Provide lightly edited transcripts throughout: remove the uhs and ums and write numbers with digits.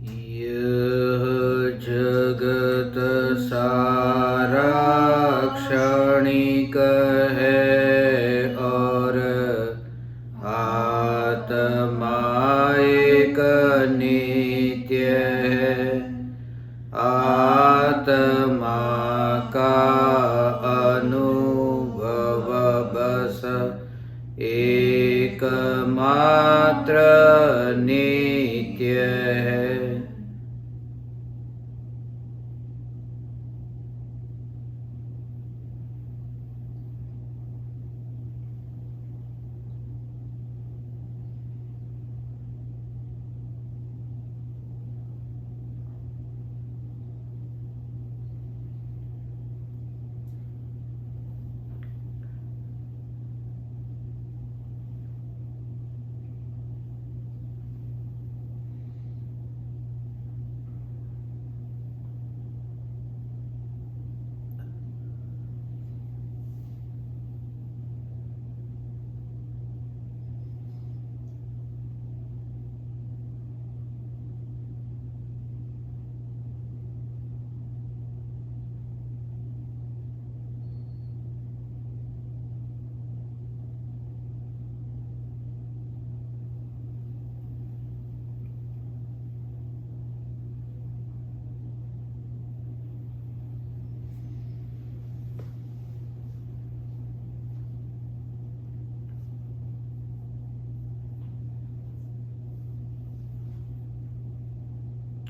यह जगत सारा क्षणिक है और आत्मा एक नित्य है। आत्मा का अनुभव बस एकमात्र नित्य है।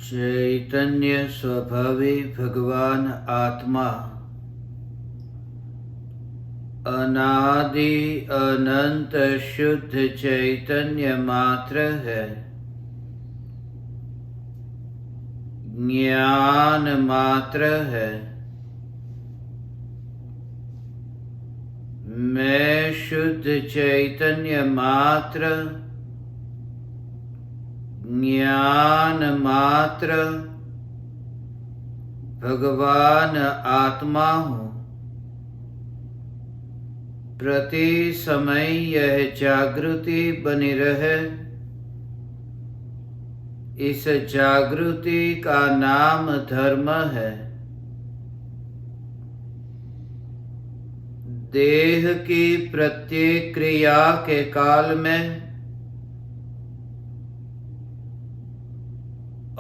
चैतन्य स्वभावी भगवान आत्मा अनादि अनंत शुद्ध चैतन्य मात्र है। ज्ञान मात्र है। मैं शुद्ध चैतन्य मात्र, ज्ञान मात्र भगवान आत्मा हूँ। प्रति समय यह जागृति बनी रहे। इस जागृति का नाम धर्म है। देह की प्रत्येक क्रिया के काल में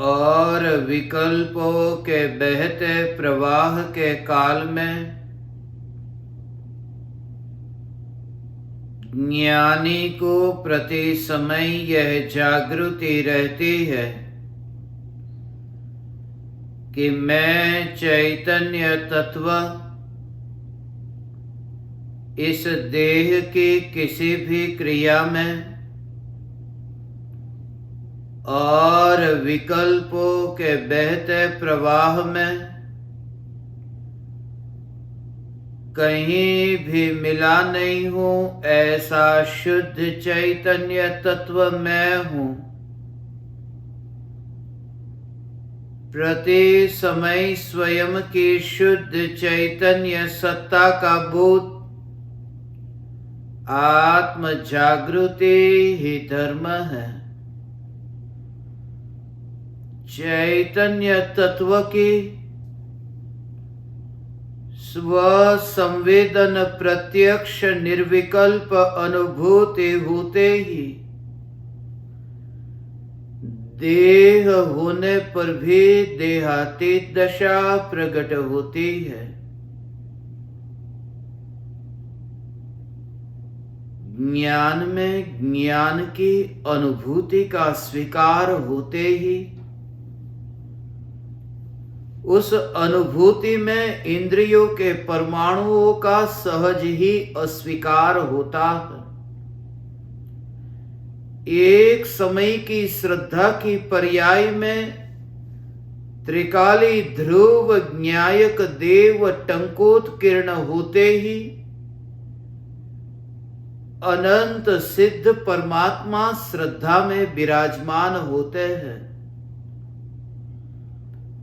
और विकल्पों के बहते प्रवाह के काल में ज्ञानी को प्रति समय यह जागृति रहती है कि मैं चैतन्य तत्व इस देह की किसी भी क्रिया में और विकल्पों के बहते प्रवाह में कहीं भी मिला नहीं हूँ। ऐसा शुद्ध चैतन्य तत्व मैं हूँ। प्रति समय स्वयं की शुद्ध चैतन्य सत्ता का बोध आत्म जागृति ही धर्म है। चैतन्य तत्व की स्व संवेदन प्रत्यक्ष निर्विकल्प अनुभूति होते ही देह होने पर भी देहातीत दशा प्रकट होती है। ज्ञान में ज्ञान की अनुभूति का स्वीकार होते ही उस अनुभूति में इंद्रियों के परमाणुओं का सहज ही अस्वीकार होता है। एक समय की श्रद्धा की पर्याय में त्रिकाली ध्रुव न्यायक देव टंकोत्कीर्ण होते ही अनंत सिद्ध परमात्मा श्रद्धा में विराजमान होते हैं।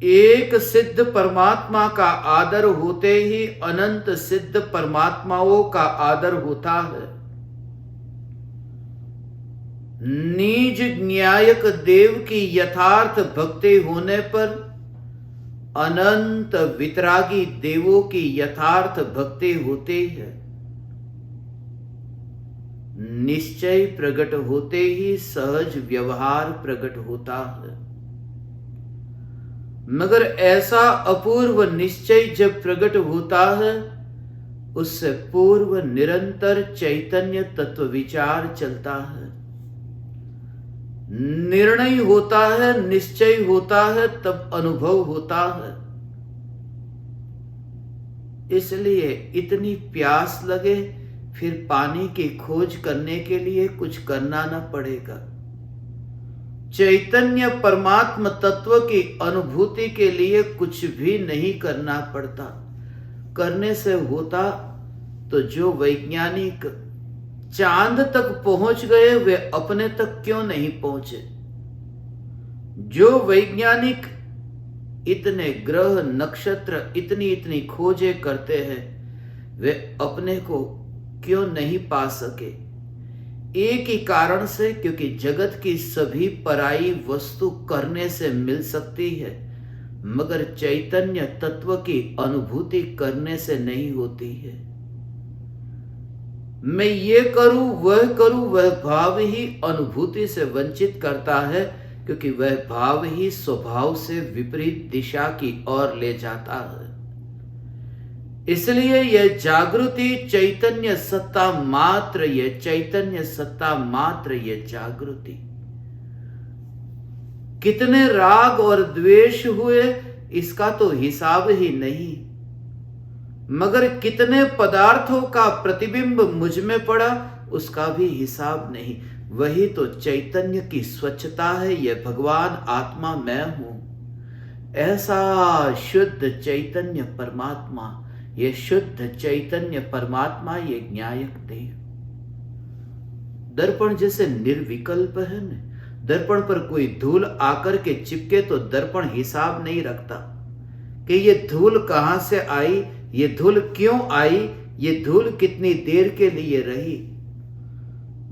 एक सिद्ध परमात्मा का आदर होते ही अनंत सिद्ध परमात्माओं का आदर होता है। निज न्यायक देव की यथार्थ भक्ति होने पर अनंत वितरागी देवों की यथार्थ भक्ति होती है। निश्चय प्रकट होते ही सहज व्यवहार प्रकट होता है। मगर ऐसा अपूर्व निश्चय जब प्रकट होता है, उससे पूर्व निरंतर चैतन्य तत्व विचार चलता है, निर्णय होता है, निश्चय होता है, तब अनुभव होता है। इसलिए इतनी प्यास लगे, फिर पानी की खोज करने के लिए कुछ करना न पड़ेगा। चैतन्य परमात्म तत्व की अनुभूति के लिए कुछ भी नहीं करना पड़ता। करने से होता तो जो वैज्ञानिक चांद तक पहुंच गए वे अपने तक क्यों नहीं पहुंचे? जो वैज्ञानिक इतने ग्रह नक्षत्र इतनी खोजें करते हैं, वे अपने को क्यों नहीं पा सके? एक ही कारण से, क्योंकि जगत की सभी पराई वस्तु करने से मिल सकती है, मगर चैतन्य तत्व की अनुभूति करने से नहीं होती है। मैं ये करूं वह भाव ही अनुभूति से वंचित करता है, क्योंकि वह भाव ही स्वभाव से विपरीत दिशा की ओर ले जाता है। इसलिए यह जागृति चैतन्य सत्ता मात्र, यह चैतन्य सत्ता मात्र, यह जागृति। कितने राग और द्वेष हुए इसका तो हिसाब ही नहीं, मगर कितने पदार्थों का प्रतिबिंब मुझ में पड़ा उसका भी हिसाब नहीं। वही तो चैतन्य की स्वच्छता है। यह भगवान आत्मा मैं हूं। ऐसा शुद्ध चैतन्य परमात्मा, यह शुद्ध चैतन्य परमात्मा, यह न्यायक देव। दर्पण जैसे निर्विकल्प है न, दर्पण पर कोई धूल आकर के चिपके तो दर्पण हिसाब नहीं रखता कि ये धूल कहां से आई, ये धूल क्यों आई, ये धूल कितनी देर के लिए रही।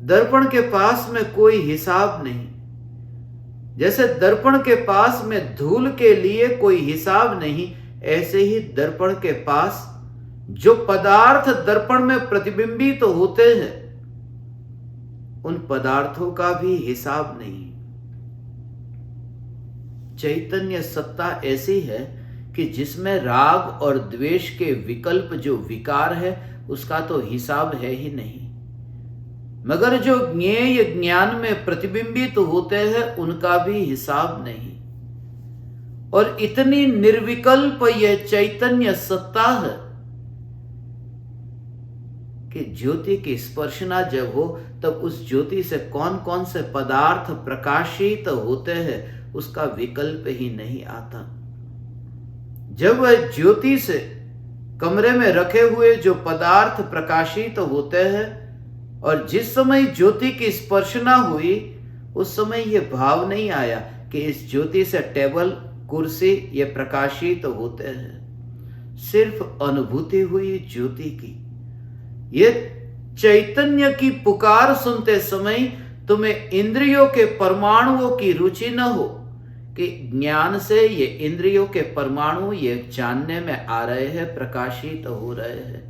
दर्पण के पास में कोई हिसाब नहीं। जैसे दर्पण के पास में धूल के लिए कोई हिसाब नहीं, ऐसे ही दर्पण के पास जो पदार्थ दर्पण में प्रतिबिंबित तो होते हैं, उन पदार्थों का भी हिसाब नहीं। चैतन्य सत्ता ऐसी है कि जिसमें राग और द्वेष के विकल्प जो विकार है उसका तो हिसाब है ही नहीं, मगर जो ज्ञेय ज्ञान में प्रतिबिंबित तो होते हैं उनका भी हिसाब नहीं। और इतनी निर्विकल्प यह चैतन्य सत्ता है कि ज्योति की स्पर्शना जब हो तब उस ज्योति से कौन कौन से पदार्थ प्रकाशित होते हैं उसका विकल्प ही नहीं आता। जब वह ज्योति से कमरे में रखे हुए जो पदार्थ प्रकाशित होते हैं और जिस समय ज्योति की स्पर्शना हुई उस समय यह भाव नहीं आया कि इस ज्योति से टेबल कुर्सी ये प्रकाशित होते हैं। सिर्फ अनुभूति हुई ज्योति की। ये चैतन्य की पुकार सुनते समय तुम्हें इंद्रियों के परमाणुओं की रुचि न हो कि ज्ञान से ये इंद्रियों के परमाणु ये जानने में आ रहे हैं, प्रकाशित हो रहे हैं।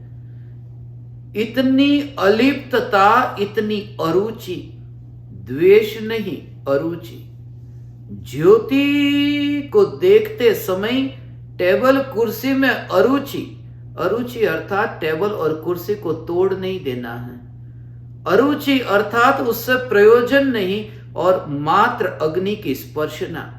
इतनी अलिप्तता, इतनी अरुचि, द्वेष नहीं अरुचि। ज्योति को देखते समय टेबल कुर्सी में अरुचि, अरुचि अर्थात टेबल और कुर्सी को तोड़ नहीं देना है। अरुचि अर्थात उससे प्रयोजन नहीं और मात्र अग्नि की स्पर्शना।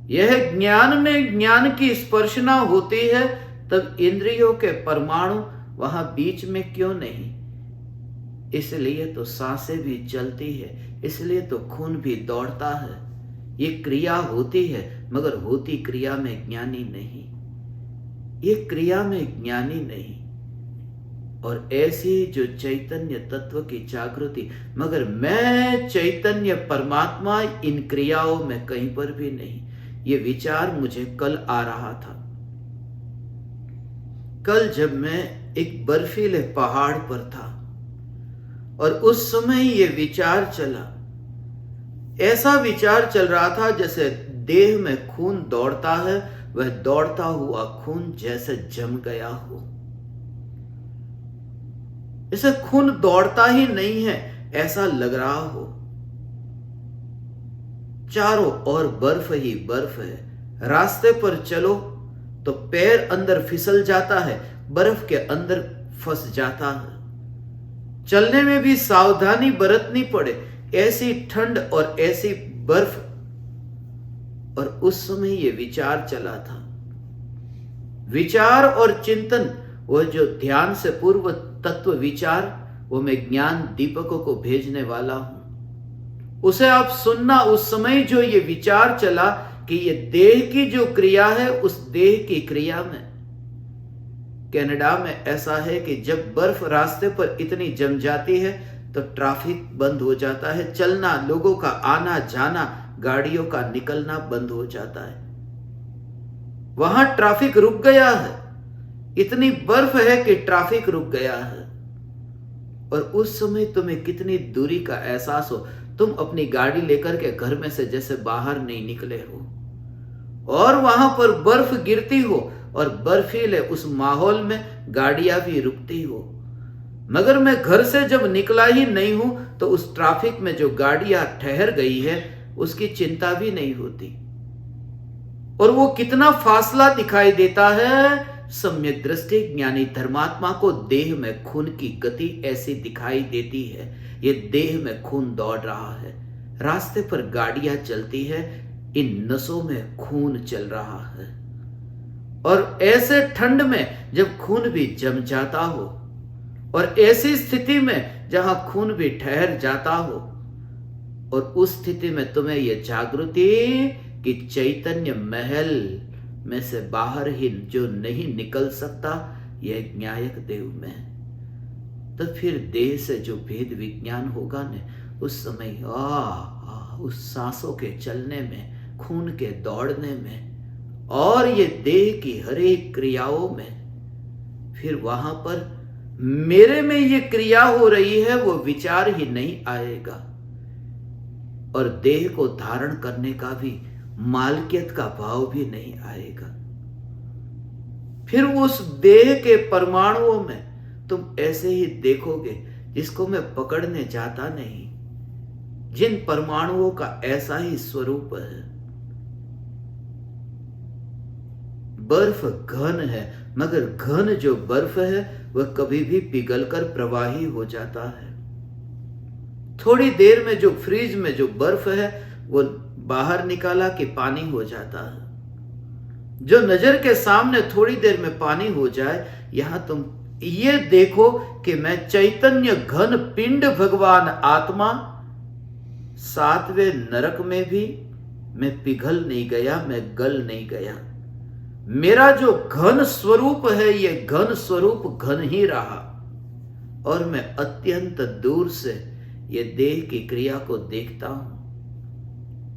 यह ज्ञान में ज्ञान की स्पर्शना होती है तब इंद्रियों के परमाणु वहां बीच में क्यों नहीं? इसलिए तो सांसें भी चलती है, इसलिए तो खून भी दौड़ता है। ये क्रिया होती है मगर होती क्रिया में ज्ञानी नहीं, ये क्रिया में ज्ञानी नहीं। और ऐसी जो चैतन्य तत्व की जागृति, मगर मैं चैतन्य परमात्मा इन क्रियाओं में कहीं पर भी नहीं। ये विचार मुझे कल आ रहा था। कल जब मैं एक बर्फीले पहाड़ पर था और उस समय ये विचार चला, ऐसा विचार चल रहा था जैसे देह में खून दौड़ता है, वह दौड़ता हुआ खून जैसे जम गया हो, जैसे खून दौड़ता ही नहीं है ऐसा लग रहा हो। चारों ओर बर्फ ही बर्फ है, रास्ते पर चलो तो पैर अंदर फिसल जाता है, बर्फ के अंदर फंस जाता है, चलने में भी सावधानी बरतनी पड़े, ऐसी ठंड और ऐसी बर्फ। और उस समय ये विचार चला था, विचार और चिंतन, वह जो ध्यान से पूर्व तत्व विचार, वो मैं ज्ञान दीपकों को भेजने वाला हूं, उसे आप सुनना। उस समय जो ये विचार चला कि ये देह की जो क्रिया है, उस देह की क्रिया में कनाडा में ऐसा है कि जब बर्फ रास्ते पर इतनी जम जाती है तो ट्रैफिक बंद हो जाता है, चलना, लोगों का आना जाना, गाड़ियों का निकलना बंद हो जाता है। वहां ट्रैफिक रुक गया है, इतनी बर्फ है कि ट्रैफिक रुक गया है। और उस समय तुम्हें कितनी दूरी का एहसास हो, तुम अपनी गाड़ी लेकर के घर में से जैसे बाहर नहीं निकले हो, और वहां पर बर्फ गिरती हो और बर्फीले उस माहौल में गाड़ियां भी रुकती हो, मगर मैं घर से जब निकला ही नहीं हूं तो उस ट्रैफिक में जो गाड़ियां ठहर गई है उसकी चिंता भी नहीं होती। और वो कितना फासला दिखाई देता है। सम्यक दृष्टि ज्ञानी धर्मात्मा को देह में खून की गति ऐसी दिखाई देती है, ये देह में खून दौड़ रहा है, रास्ते पर गाड़ियां चलती है, इन नसों में खून चल रहा है। और ऐसे ठंड में जब खून भी जम जाता हो, और ऐसी स्थिति में जहां खून भी ठहर जाता हो, और उस स्थिति में तुम्हें यह जागृति कि चैतन्य महल में से बाहर ही जो नहीं निकल सकता, यह ज्ञायक देव में, तो फिर देह से जो भेद विज्ञान होगा न, उस समय उस सांसों के चलने में, खून के दौड़ने में, और ये देह की हर एक क्रियाओं में, फिर वहां पर मेरे में ये क्रिया हो रही है, वो विचार ही नहीं आएगा। और देह को धारण करने का भी मालकियत का भाव भी नहीं आएगा। फिर उस देह के परमाणुओं में तुम ऐसे ही देखोगे जिसको मैं पकड़ने जाता नहीं, जिन परमाणुओं का ऐसा ही स्वरूप है। बर्फ घन है, मगर घन जो बर्फ है वह कभी भी पिघलकर प्रवाही हो जाता है। थोड़ी देर में जो फ्रीज में जो बर्फ है वो बाहर निकाला कि पानी हो जाता है। जो नजर के सामने थोड़ी देर में पानी हो जाए, यहां तुम ये देखो कि मैं चैतन्य घन पिंड भगवान आत्मा, सातवें नरक में भी मैं पिघल नहीं गया, मैं गल नहीं गया। मेरा जो घन स्वरूप है, ये घन स्वरूप घन ही रहा, और मैं अत्यंत दूर से ये देह की क्रिया को देखता हूं।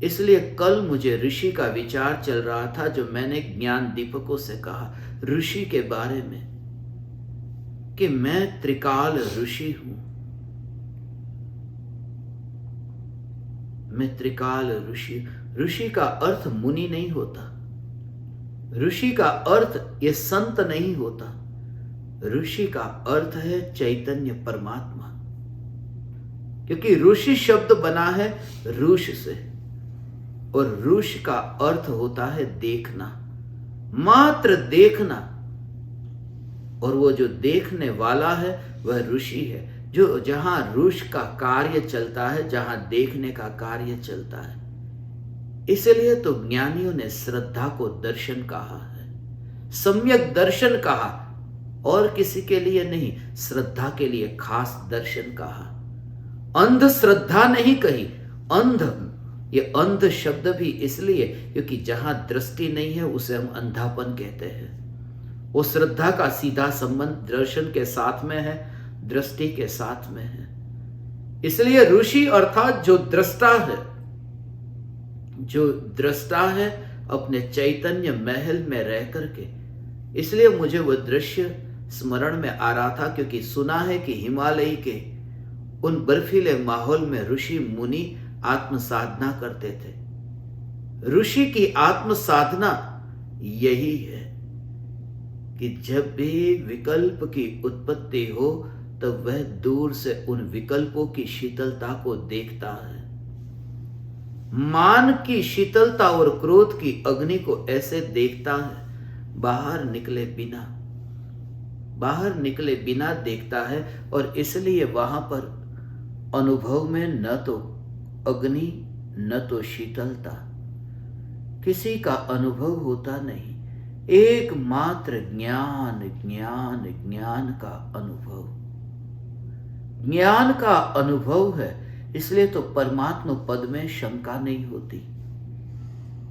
इसलिए कल मुझे ऋषि का विचार चल रहा था, जो मैंने ज्ञान दीपकों से कहा ऋषि के बारे में, कि मैं त्रिकाल ऋषि हूं, मैं त्रिकाल ऋषि। ऋषि का अर्थ मुनि नहीं होता, ऋषि का अर्थ ये संत नहीं होता, ऋषि का अर्थ है चैतन्य परमात्मा। क्योंकि ऋषि शब्द बना है ऋष से, और ऋष का अर्थ होता है देखना, मात्र देखना। और वो जो देखने वाला है वह ऋषि है, जो जहां ऋष का कार्य चलता है, जहां देखने का कार्य चलता है। इसलिए तो ज्ञानियों ने श्रद्धा को दर्शन कहा है, सम्यक दर्शन कहा, और किसी के लिए नहीं, श्रद्धा के लिए खास दर्शन कहा। अंध श्रद्धा नहीं कही, अंध, ये अंध शब्द भी इसलिए क्योंकि जहां दृष्टि नहीं है उसे हम अंधापन कहते हैं। वो श्रद्धा का सीधा संबंध दर्शन के साथ में है, दृष्टि के साथ में है। इसलिए ऋषि अर्थात जो दृष्टा है, जो दृष्टा है अपने चैतन्य महल में रह करके। इसलिए मुझे वह दृश्य स्मरण में आ रहा था, क्योंकि सुना है कि हिमालय के उन बर्फीले माहौल में ऋषि मुनि आत्म साधना करते थे। ऋषि की आत्म साधना यही है कि जब भी विकल्प की उत्पत्ति हो तब वह दूर से उन विकल्पों की शीतलता को देखता है। मान की शीतलता और क्रोध की अग्नि को ऐसे देखता है, बाहर निकले बिना देखता है। और इसलिए वहां पर अनुभव में न तो अग्नि न तो शीतलता, किसी का अनुभव होता नहीं, एकमात्र ज्ञान ज्ञान ज्ञान का अनुभव, ज्ञान का अनुभव है। इसलिए तो परमात्म पद में शंका नहीं होती,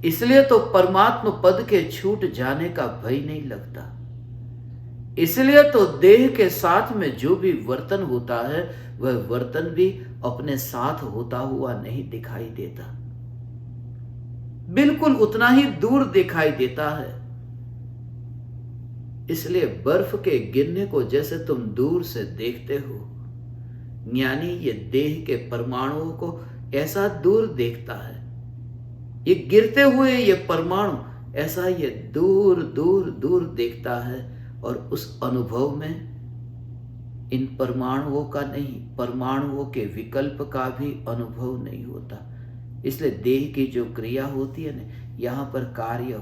इसलिए तो परमात्म पद के छूट जाने का भय नहीं लगता, इसलिए तो देह के साथ में जो भी वर्तन होता है वह वर्तन भी अपने साथ होता हुआ नहीं दिखाई देता, बिल्कुल उतना ही दूर दिखाई देता है। इसलिए बर्फ के गिरने को जैसे तुम दूर से देखते हो, ज्ञानी ये देह के परमाणुओं को ऐसा दूर देखता है। ये गिरते हुए ये परमाणु ऐसा ये दूर दूर दूर देखता है और उस अनुभव में इन परमाणुओं का नहीं, परमाणुओं के विकल्प का भी अनुभव नहीं होता। इसलिए देह की जो क्रिया होती है ना, यहां पर कार्य,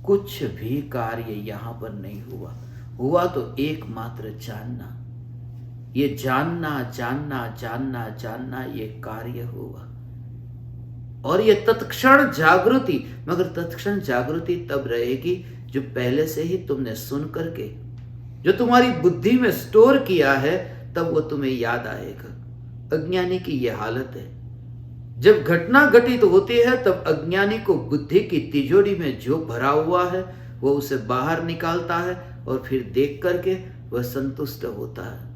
कुछ भी कार्य यहां पर नहीं हुआ तो एकमात्र जानना, ये जानना जानना जानना जानना ये कार्य हुआ। और ये तत्क्षण जागृति, मगर तत्क्षण जागृति तब रहेगी जो पहले से ही तुमने सुन करके, जो तुम्हारी बुद्धि में स्टोर किया है, तब वो तुम्हें याद आएगा। अज्ञानी की यह हालत है, जब घटना घटित होती है तब अज्ञानी को बुद्धि की तिजोरी में जो भरा हुआ है वो उसे बाहर निकालता है और फिर देख करके वह संतुष्ट होता है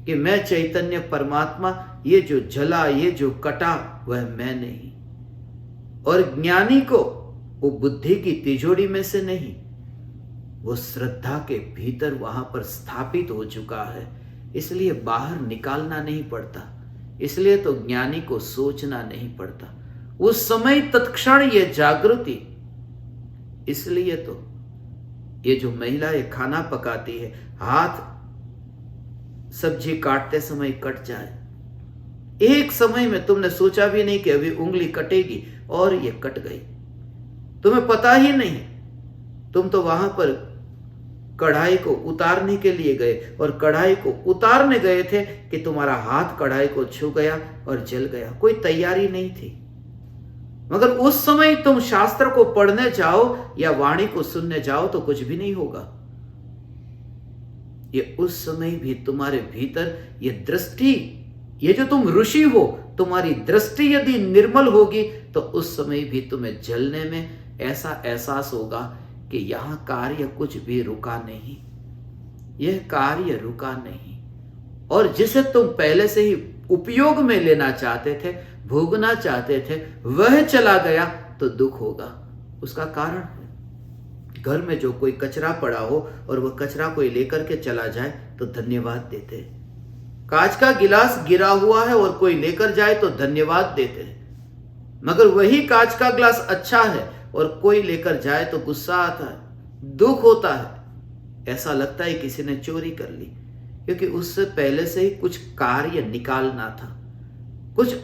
कि मैं चैतन्य परमात्मा, ये जो जला ये जो कटा वह मैं नहीं। और ज्ञानी को वो बुद्धि की तिजोरी में से नहीं, वो श्रद्धा के भीतर वहां पर स्थापित हो चुका है, इसलिए बाहर निकालना नहीं पड़ता, इसलिए तो ज्ञानी को सोचना नहीं पड़ता। उस समय तत्क्षण ये जागृति, इसलिए तो ये जो महिला ये खाना पकाती है, हाथ सब्जी काटते समय कट जाए, एक समय में तुमने सोचा भी नहीं कि अभी उंगली कटेगी और ये कट गई, तुम्हें पता ही नहीं। तुम तो वहां पर कढ़ाई को उतारने के लिए गए और कढ़ाई को उतारने गए थे कि तुम्हारा हाथ कढ़ाई को छू गया और जल गया, कोई तैयारी नहीं थी। मगर उस समय तुम शास्त्र को पढ़ने जाओ या वाणी को सुनने जाओ तो कुछ भी नहीं होगा। ये उस समय भी तुम्हारे भीतर ये दृष्टि, ये जो तुम ऋषि हो, तुम्हारी दृष्टि यदि निर्मल होगी तो उस समय भी तुम्हें जलने में ऐसा एहसास होगा कि यहां कार्य कुछ भी रुका नहीं, यह कार्य रुका नहीं। और जिसे तुम पहले से ही उपयोग में लेना चाहते थे, भोगना चाहते थे, वह चला गया तो दुख होगा। उसका कारण है, घर में जो कोई कचरा पड़ा हो और वह कचरा कोई लेकर के चला जाए तो धन्यवाद देते। कांच का गिलास गिरा हुआ है और कोई लेकर जाए तो धन्यवाद देते, मगर वही कांच का गिलास अच्छा है और कोई लेकर जाए तो गुस्सा आता है, दुख होता है, ऐसा लगता है किसी ने चोरी कर ली, क्योंकि उससे पहले से ही कुछ कार्य निकालना था, कुछ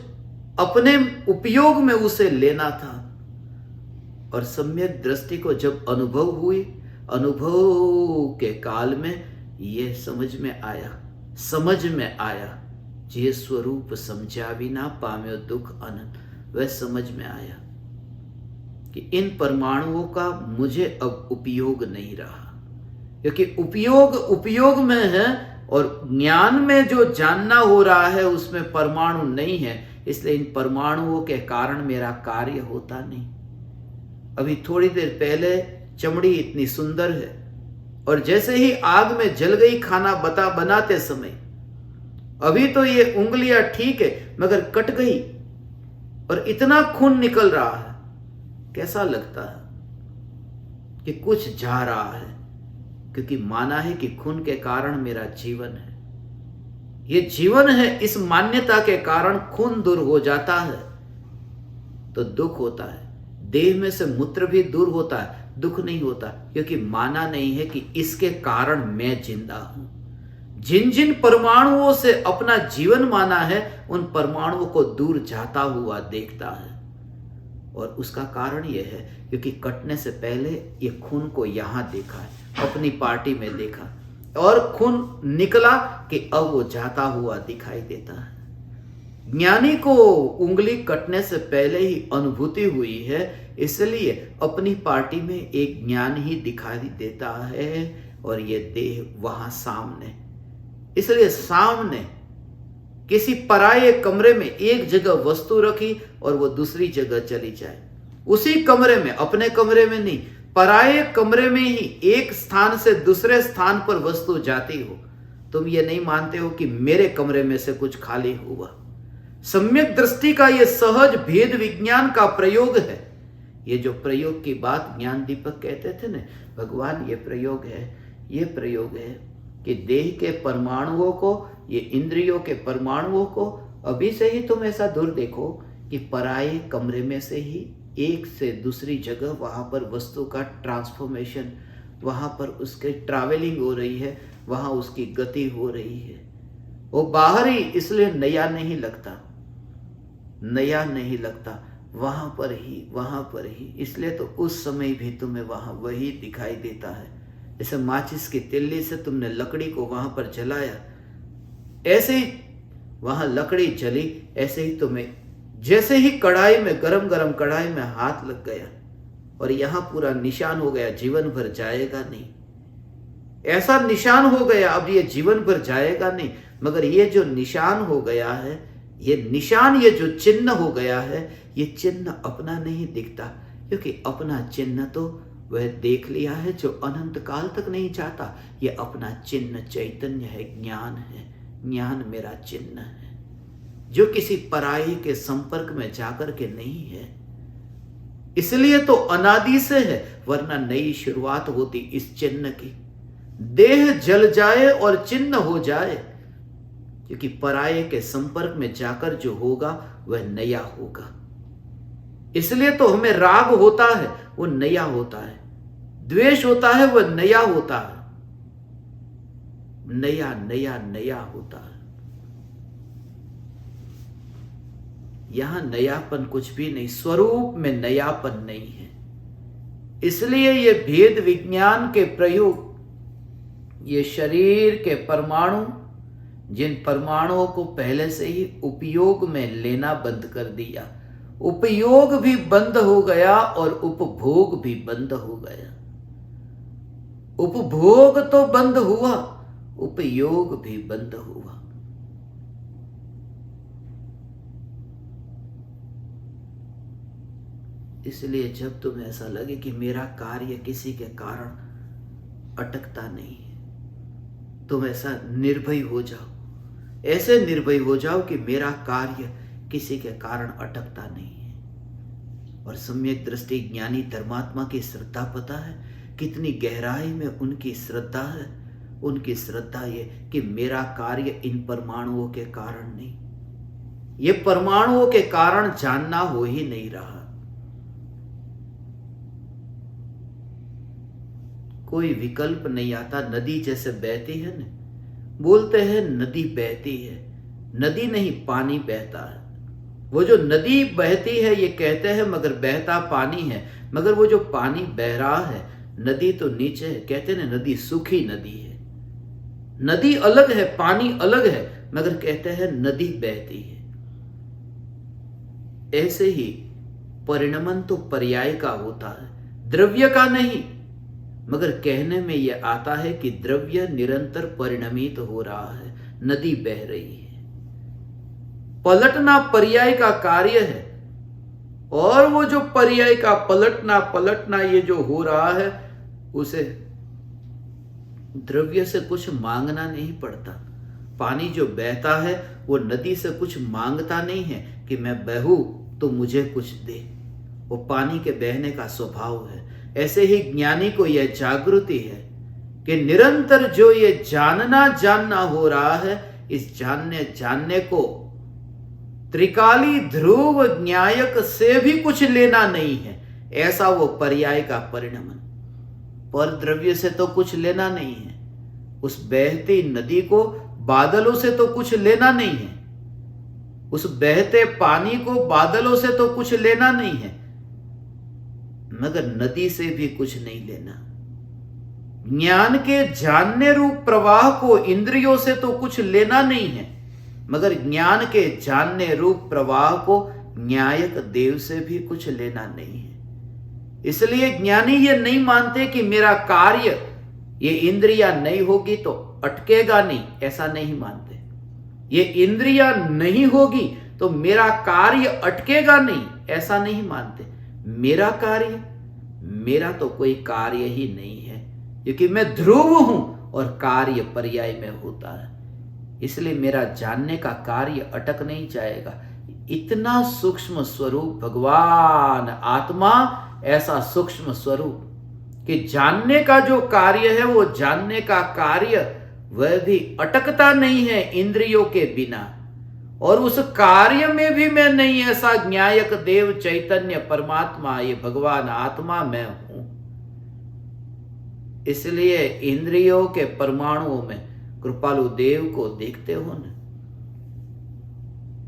अपने उपयोग में उसे लेना था। और सम्यक दृष्टि को जब अनुभव हुई, अनुभव के काल में यह समझ में आया जे स्वरूप समझा बिना पाम्यो दुख अनंत, वह समझ में आया कि इन परमाणुओं का मुझे अब उपयोग नहीं रहा, क्योंकि उपयोग में है और ज्ञान में जो जानना हो रहा है उसमें परमाणु नहीं है, इसलिए इन परमाणुओं के कारण मेरा कार्य होता नहीं। अभी थोड़ी देर पहले चमड़ी इतनी सुंदर है और जैसे ही आग में जल गई खाना बनाते समय, अभी तो ये उंगलियां ठीक है मगर कट गई और इतना खून निकल रहा है, कैसा लगता है कि कुछ जा रहा है, क्योंकि माना है कि खून के कारण मेरा जीवन है। ये जीवन है, इस मान्यता के कारण खून दूर हो जाता है तो दुख होता है। देह में से मूत्र भी दूर होता है, दुख नहीं होता, क्योंकि माना नहीं है कि इसके कारण मैं जिंदा हूं। जिन जिन परमाणुओं से अपना जीवन माना है, उन परमाणुओं को दूर जाता हुआ देखता है। और उसका कारण यह है क्योंकि कटने से पहले ये खून को यहां देखा है, अपनी पार्टी में देखा, और खून निकला कि अब वो जाता हुआ दिखाई देता है। ज्ञानी को उंगली कटने से पहले ही अनुभूति हुई है, इसलिए अपनी पार्टी में एक ज्ञान ही दिखाई देता है, और ये देह वहां सामने। इसलिए सामने किसी पराये कमरे में एक जगह वस्तु रखी और वो दूसरी जगह चली जाए, उसी कमरे में, अपने कमरे में नहीं, पराये कमरे में ही एक स्थान से दूसरे स्थान पर वस्तु जाती हो, तुम ये नहीं मानते हो कि मेरे कमरे में से कुछ खाली हुआ। सम्यक दृष्टि का ये सहज भेद विज्ञान का प्रयोग है। ये जो प्रयोग की बात ज्ञान दीपक कहते थे ना, भगवान ये प्रयोग है, ये प्रयोग है कि देह के परमाणुओं को, ये इंद्रियों के परमाणुओं को अभी से ही तुम ऐसा दूर देखो कि पराये कमरे में से ही एक से दूसरी जगह वहां पर वस्तु का ट्रांसफॉर्मेशन, वहां पर उसके ट्रैवलिंग हो रही है, वहां उसकी गति हो रही है। वो बाहरी इसलिए नया नहीं लगता, नया नहीं लगता, वहां पर ही, इसलिए तो उस समय भी तुम्हें वहां वही दिखाई देता है। जैसे माचिस की तिल्ली से तुमने लकड़ी को वहां पर जलाया, ऐसे ही वहां लकड़ी जली, ऐसे ही तुम्हें, जैसे ही कढ़ाई में, गरम गरम कढ़ाई में हाथ लग गया और यहां पूरा निशान हो गया, जीवन भर जाएगा नहीं, ऐसा निशान हो गया, अब ये जीवन भर जाएगा नहीं। मगर ये जो निशान हो गया है, ये निशान, ये जो चिन्ह हो गया है, ये चिन्ह अपना नहीं दिखता, क्योंकि अपना चिन्ह तो वह देख लिया है जो अनंत काल तक नहीं जाता। ये अपना चिन्ह चैतन्य है, ज्ञान है, ज्ञान मेरा चिन्ह है, जो किसी पराई के संपर्क में जाकर के नहीं है। इसलिए तो अनादि से है, वरना नई शुरुआत होती इस चिन्ह की। देह जल जाए और चिन्ह हो जाए, क्योंकि पराये के संपर्क में जाकर जो होगा वह नया होगा। इसलिए तो हमें राग होता है, वो नया होता है, द्वेष होता है, वह नया होता है, नया नया नया होता है। यहां नयापन कुछ भी नहीं, स्वरूप में नयापन नहीं है। इसलिए ये भेद विज्ञान के प्रयोग, ये शरीर के परमाणु, जिन परमाणुओं को पहले से ही उपयोग में लेना बंद कर दिया, उपयोग भी बंद हो गया और उपभोग भी बंद हो गया। उपभोग तो बंद हुआ, उपयोग भी बंद हुआ। इसलिए जब तुम्हें ऐसा लगे कि मेरा कार्य किसी के कारण अटकता नहीं है, तुम ऐसा निर्भय हो जाओ, ऐसे निर्भय हो जाओ कि मेरा कार्य किसी के कारण अटकता नहीं है। और सम्यक दृष्टि ज्ञानी धर्मात्मा की श्रद्धा पता है कितनी गहराई में उनकी श्रद्धा है। उनकी श्रद्धा ये कि मेरा कार्य इन परमाणुओं के कारण नहीं, ये परमाणुओं के कारण जानना हो ही नहीं रहा। कोई विकल्प नहीं आता। नदी जैसे बहती है ना, बोलते हैं नदी बहती है, नदी नहीं, पानी बहता है। वो जो नदी बहती है ये कहते हैं, मगर बहता पानी है। मगर वो जो पानी बह रहा है, नदी तो नीचे है, कहते हैं नदी सूखी नदी है। नदी अलग है, पानी अलग है, मगर कहते हैं नदी बहती है। ऐसे ही परिणमन तो पर्याय का होता है, द्रव्य का नहीं। मगर कहने में यह आता है कि द्रव्य निरंतर परिणमित हो रहा है, नदी बह रही है। पलटना पर्याय का कार्य है, और वो जो पर्याय का पलटना ये जो हो रहा है, उसे द्रव्य से कुछ मांगना नहीं पड़ता। पानी जो बहता है वो नदी से कुछ मांगता नहीं है कि मैं बहूं तो मुझे कुछ दे। वो पानी के बहने का स्वभाव है। ऐसे ही ज्ञानी को यह जागृति है कि निरंतर जो ये जानना हो रहा है, इस जानने को त्रिकाली ध्रुव न्यायक से भी कुछ लेना नहीं है। ऐसा वो पर्याय का परिणमन। पर द्रव्य से तो कुछ लेना नहीं है, उस बहती नदी को बादलों से तो कुछ लेना नहीं है, उस बहते पानी को बादलों से तो कुछ लेना नहीं है, मगर नदी से भी कुछ नहीं लेना। ज्ञान के जानने रूप प्रवाह को इंद्रियों से तो कुछ लेना नहीं है, मगर ज्ञान के जानने रूप प्रवाह को न्यायक देव से भी कुछ लेना नहीं है। इसलिए ज्ञानी ये नहीं मानते कि मेरा कार्य, ये इंद्रियां नहीं होगी तो अटकेगा नहीं, ऐसा नहीं मानते। ये इंद्रियां नहीं होगी तो मेरा कार्य अटकेगा नहीं, ऐसा नहीं मानते। मेरा कार्य, मेरा तो कोई कार्य ही नहीं है, क्योंकि मैं ध्रुव हूं और कार्य पर्याय में होता है। इसलिए मेरा जानने का कार्य अटक नहीं जाएगा। इतना सूक्ष्म स्वरूप भगवान आत्मा, ऐसा सूक्ष्म स्वरूप कि जानने का जो कार्य है, वो जानने का कार्य वह भी अटकता नहीं है इंद्रियों के बिना। और उस कार्य में भी मैं नहीं, ऐसा न्यायक देव चैतन्य परमात्मा, ये भगवान आत्मा मैं हूं। इसलिए इंद्रियों के परमाणुओं में कृपालु देव को देखते हो न,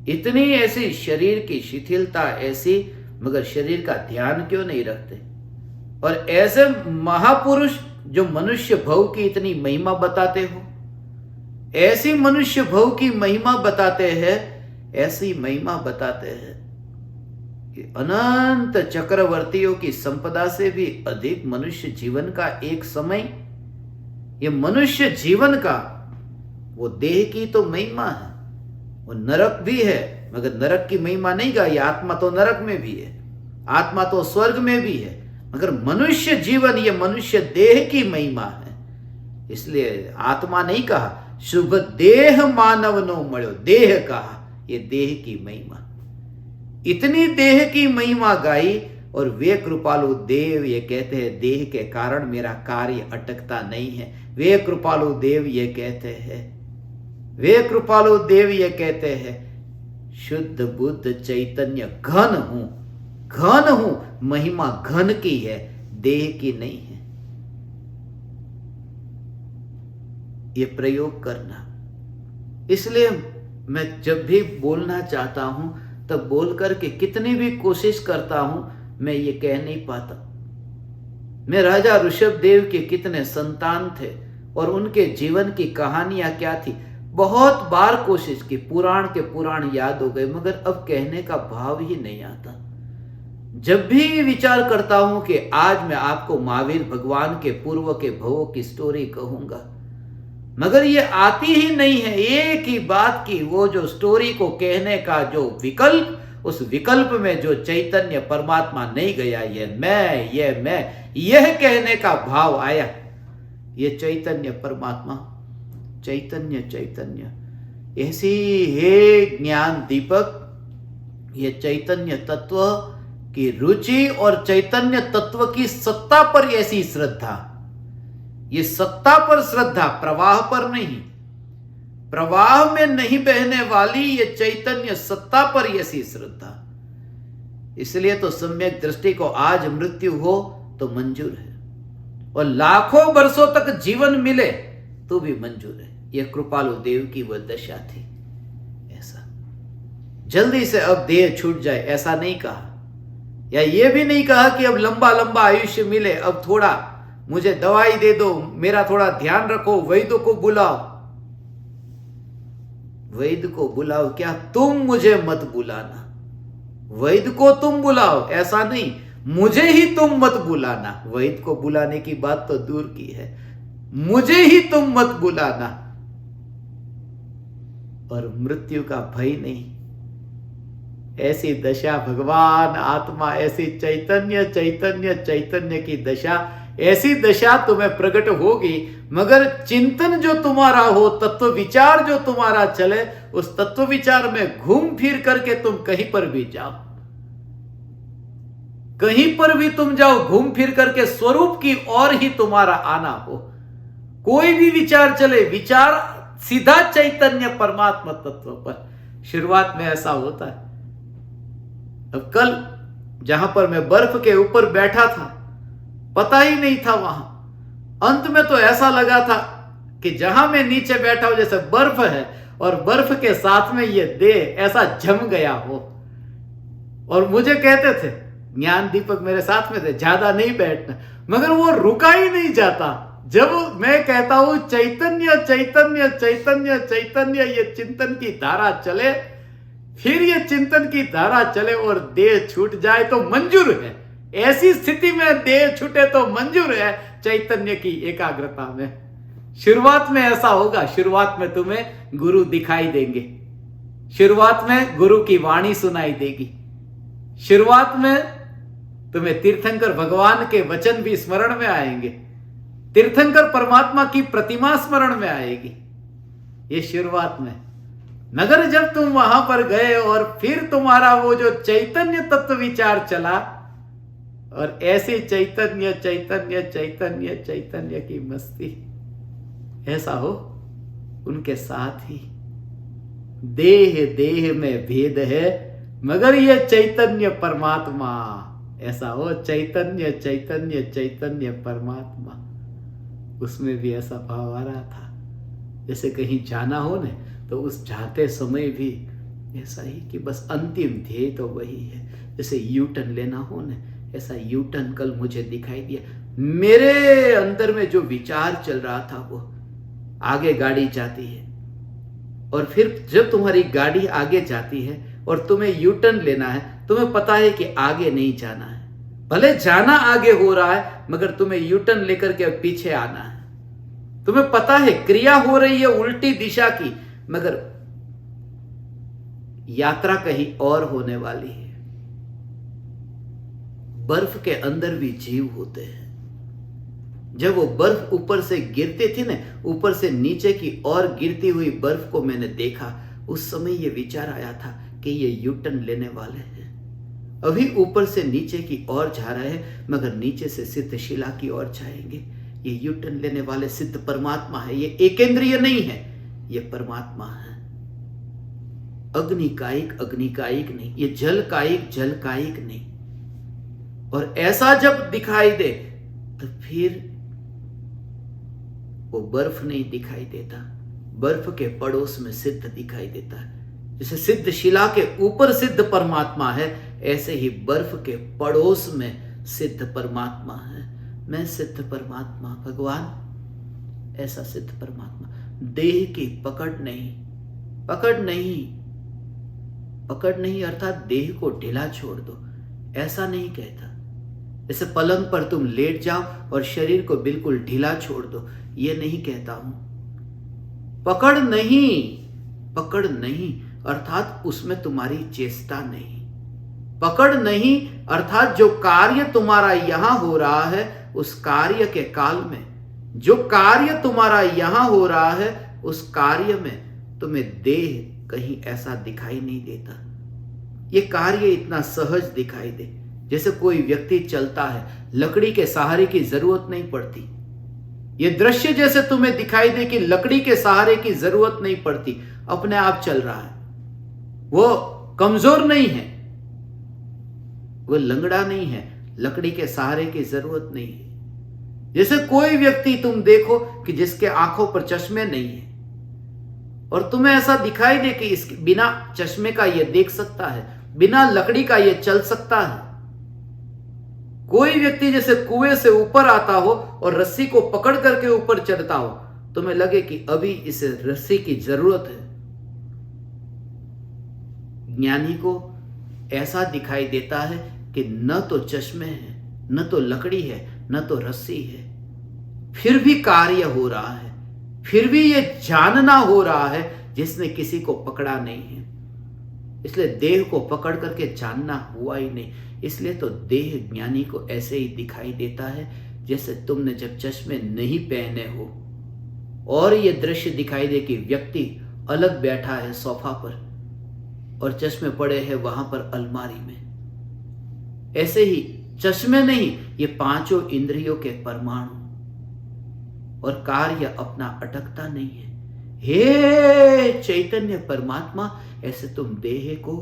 इतनी ऐसी शरीर की शिथिलता ऐसी, मगर शरीर का ध्यान क्यों नहीं रखते। और ऐसे महापुरुष जो मनुष्य भव की इतनी महिमा बताते हो, ऐसी मनुष्य भव की महिमा बताते हैं, ऐसी महिमा बताते हैं कि अनंत चक्रवर्तियों की संपदा से भी अधिक मनुष्य जीवन का एक समय, ये मनुष्य जीवन का वो देह की तो महिमा है, वो नरक भी है, मगर नरक की महिमा नहीं गा। ये आत्मा तो नरक में भी है, आत्मा तो स्वर्ग में भी है, मगर मनुष्य जीवन, ये मनुष्य देह की महिमा है। इसलिए आत्मा नहीं कहा, शुभ देह मानव नो मळ्यो, देह कहा, ये देह की महिमा। इतनी देह की महिमा गाई, और वे कृपालु देव ये कहते हैं देह के कारण मेरा कार्य अटकता नहीं है। वे कृपालु देव ये कहते हैं, वे कृपालु देव ये कहते हैं, शुद्ध बुद्ध चैतन्य घन हूं, घन हूं, महिमा घन की है, देह की नहीं है। ये प्रयोग करना। इसलिए मैं जब भी बोलना चाहता हूं, तब बोल करके कितनी भी कोशिश करता हूं, मैं ये कह नहीं पाता। मैं राजा ऋषभ देव के कितने संतान थे और उनके जीवन की कहानियां क्या थी, बहुत बार कोशिश की, पुराण के पुराण याद हो गए, मगर अब कहने का भाव ही नहीं आता। जब भी विचार करता हूं कि आज मैं आपको महावीर भगवान के पूर्व के भवों की स्टोरी कहूंगा, मगर ये आती ही नहीं है। एक ही बात की वो जो स्टोरी को कहने का जो विकल्प, उस विकल्प में जो चैतन्य परमात्मा नहीं गया, ये मैं, यह कहने का भाव आया। ये चैतन्य परमात्मा, चैतन्य ऐसी हे ज्ञान दीपक, ये चैतन्य तत्व की रुचि और चैतन्य तत्व की सत्ता पर ऐसी श्रद्धा, ये सत्ता पर श्रद्धा, प्रवाह पर नहीं, प्रवाह में नहीं बहने वाली ये चैतन्य सत्ता पर ऐसी श्रद्धा। इसलिए तो सम्यक दृष्टि को आज मृत्यु हो तो मंजूर है, और लाखों वर्षों तक जीवन मिले तो भी मंजूर है। यह कृपालु देव की वह दशा थी। ऐसा जल्दी से अब देह छूट जाए ऐसा नहीं कहा, या यह भी नहीं कहा कि अब लंबा लंबा आयुष्य मिले, अब थोड़ा मुझे दवाई दे दो, मेरा थोड़ा ध्यान रखो, वैद्य को बुलाओ। वैद्य को बुलाओ क्या, तुम मुझे मत बुलाना, वैद्य को तुम बुलाओ, ऐसा नहीं मुझे ही तुम मत बुलाना। वैद्य को बुलाने की बात तो दूर की है, मुझे ही तुम मत बुलाना। और मृत्यु का भय नहीं, ऐसी दशा भगवान आत्मा, ऐसी चैतन्य चैतन्य चैतन्य की दशा, ऐसी दशा तुम्हें प्रकट होगी। मगर चिंतन जो तुम्हारा हो, तत्व विचार जो तुम्हारा चले, उस तत्व विचार में घूम फिर करके तुम कहीं पर भी जाओ, कहीं पर भी तुम जाओ, घूम फिर करके स्वरूप की ओर ही तुम्हारा आना हो। कोई भी विचार चले, विचार सीधा चैतन्य परमात्मा तत्व पर। शुरुआत में ऐसा होता है। अब कल जहां पर मैं बर्फ के ऊपर बैठा था, पता ही नहीं था वहां, अंत में तो ऐसा लगा था कि जहां मैं नीचे बैठा हूं जैसे बर्फ है और बर्फ के साथ में ये देह ऐसा जम गया हो। और मुझे कहते थे, ज्ञान दीपक मेरे साथ में थे, ज्यादा नहीं बैठना, मगर वो रुका ही नहीं जाता। जब मैं कहता हूं चैतन्य चैतन्य चैतन्य चैतन्य, ये चिंतन की धारा चले, फिर ये चिंतन की धारा चले और देह छूट जाए तो मंजूर है। ऐसी स्थिति में देह छूटे तो मंजूर है चैतन्य की एकाग्रता में। शुरुआत में ऐसा होगा, शुरुआत में तुम्हें गुरु दिखाई देंगे, शुरुआत में गुरु की वाणी सुनाई देगी, शुरुआत में तुम्हें तीर्थंकर भगवान के वचन भी स्मरण में आएंगे, तीर्थंकर परमात्मा की प्रतिमा स्मरण में आएगी। ये शुरुआत में। मगर जब तुम वहां पर गए और फिर तुम्हारा वो जो चैतन्य तत्व विचार चला, और ऐसे चैतन्य चैतन्य चैतन्य चैतन्य की मस्ती, ऐसा हो उनके साथ ही देह देह में भेद है, मगर ये चैतन्य परमात्मा, ऐसा हो चैतन्य चैतन्य चैतन्य परमात्मा। उसमें भी ऐसा भाव आ रहा था जैसे कहीं जाना हो न, तो उस जाते समय भी ऐसा ही कि बस अंतिम ध्येय तो वही है। जैसे यू टर्न लेना हो न, ऐसा यू टर्न कल मुझे दिखाई दिया। मेरे अंदर में जो विचार चल रहा था वो आगे गाड़ी जाती है, और फिर जब तुम्हारी गाड़ी आगे जाती है और तुम्हें यू टर्न लेना है, तुम्हें पता है कि आगे नहीं जाना है, भले जाना आगे हो रहा है मगर तुम्हें यू टर्न लेकर के पीछे आना है। तुम्हें पता है क्रिया हो रही है उल्टी दिशा की, मगर यात्रा कहीं और होने वाली है। बर्फ के अंदर भी जीव होते हैं। जब वो बर्फ ऊपर से गिरती थी ना, ऊपर से नीचे की ओर गिरती हुई बर्फ को मैंने देखा, उस समय ये विचार आया था कि ये यू टर्न लेने वाले हैं। अभी ऊपर से नीचे की ओर जा रहे हैं, मगर नीचे से सिद्ध शिला की ओर जाएंगे। ये यू टर्न लेने वाले सिद्ध परमात्मा है। ये एकेंद्रीय नहीं है, ये परमात्मा है। अग्निकायिक अग्निकायिक नहीं, ये जलकायिक जलकायिक नहीं। और ऐसा जब दिखाई दे तो फिर वो बर्फ नहीं दिखाई देता, बर्फ के पड़ोस में सिद्ध दिखाई देता है। जैसे सिद्ध शिला के ऊपर सिद्ध परमात्मा है, ऐसे ही बर्फ के पड़ोस में सिद्ध परमात्मा है। मैं सिद्ध परमात्मा भगवान, ऐसा सिद्ध परमात्मा। देह की पकड़ नहीं, पकड़ नहीं, पकड़ नहीं अर्थात देह को ढीला छोड़ दो, ऐसा नहीं कहता। जैसे पलंग पर तुम लेट जाओ और शरीर को बिल्कुल ढीला छोड़ दो, ये नहीं कहता हूं। पकड़ नहीं, पकड़ नहीं अर्थात उसमें तुम्हारी चेष्टा नहीं। पकड़ नहीं अर्थात जो कार्य तुम्हारा यहां हो रहा है, उस कार्य के काल में, जो कार्य तुम्हारा यहां हो रहा है, उस कार्य में तुम्हें देह कहीं ऐसा दिखाई नहीं देता। ये कार्य इतना सहज दिखाई दे, जैसे कोई व्यक्ति चलता है, लकड़ी के सहारे की जरूरत नहीं पड़ती। ये दृश्य जैसे तुम्हें दिखाई दे कि लकड़ी के सहारे की जरूरत नहीं पड़ती, अपने आप चल रहा है। वो कमजोर नहीं है, वो लंगड़ा नहीं है, लकड़ी के सहारे की जरूरत नहीं है। जैसे कोई व्यक्ति तुम देखो कि जिसके आंखों पर चश्मे नहीं है, और तुम्हें ऐसा दिखाई दे कि इसके बिना चश्मे का ये देख सकता है, बिना लकड़ी का ये चल सकता है। कोई व्यक्ति जैसे कुएं से ऊपर आता हो और रस्सी को पकड़ करके ऊपर चढ़ता हो, तुम्हें लगे कि अभी इसे रस्सी की जरूरत है। ज्ञानी को ऐसा दिखाई देता है कि न तो चश्मे हैं, न तो लकड़ी है, न तो रस्सी है, फिर भी कार्य हो रहा है, फिर भी ये जानना हो रहा है जिसने किसी को पकड़ा नहीं है। इसलिए देह को पकड़ करके जानना हुआ ही नहीं। इसलिए तो देह ज्ञानी को ऐसे ही दिखाई देता है जैसे तुमने जब चश्मे नहीं पहने हो और ये दृश्य दिखाई दे कि व्यक्ति अलग बैठा है सोफा पर और चश्मे पड़े हैं वहां पर अलमारी में। ऐसे ही चश्मे नहीं, ये पांचों इंद्रियों के परमाणु, और कार्य अपना अटकता नहीं है। हे चैतन्य परमात्मा, ऐसे तुम देह को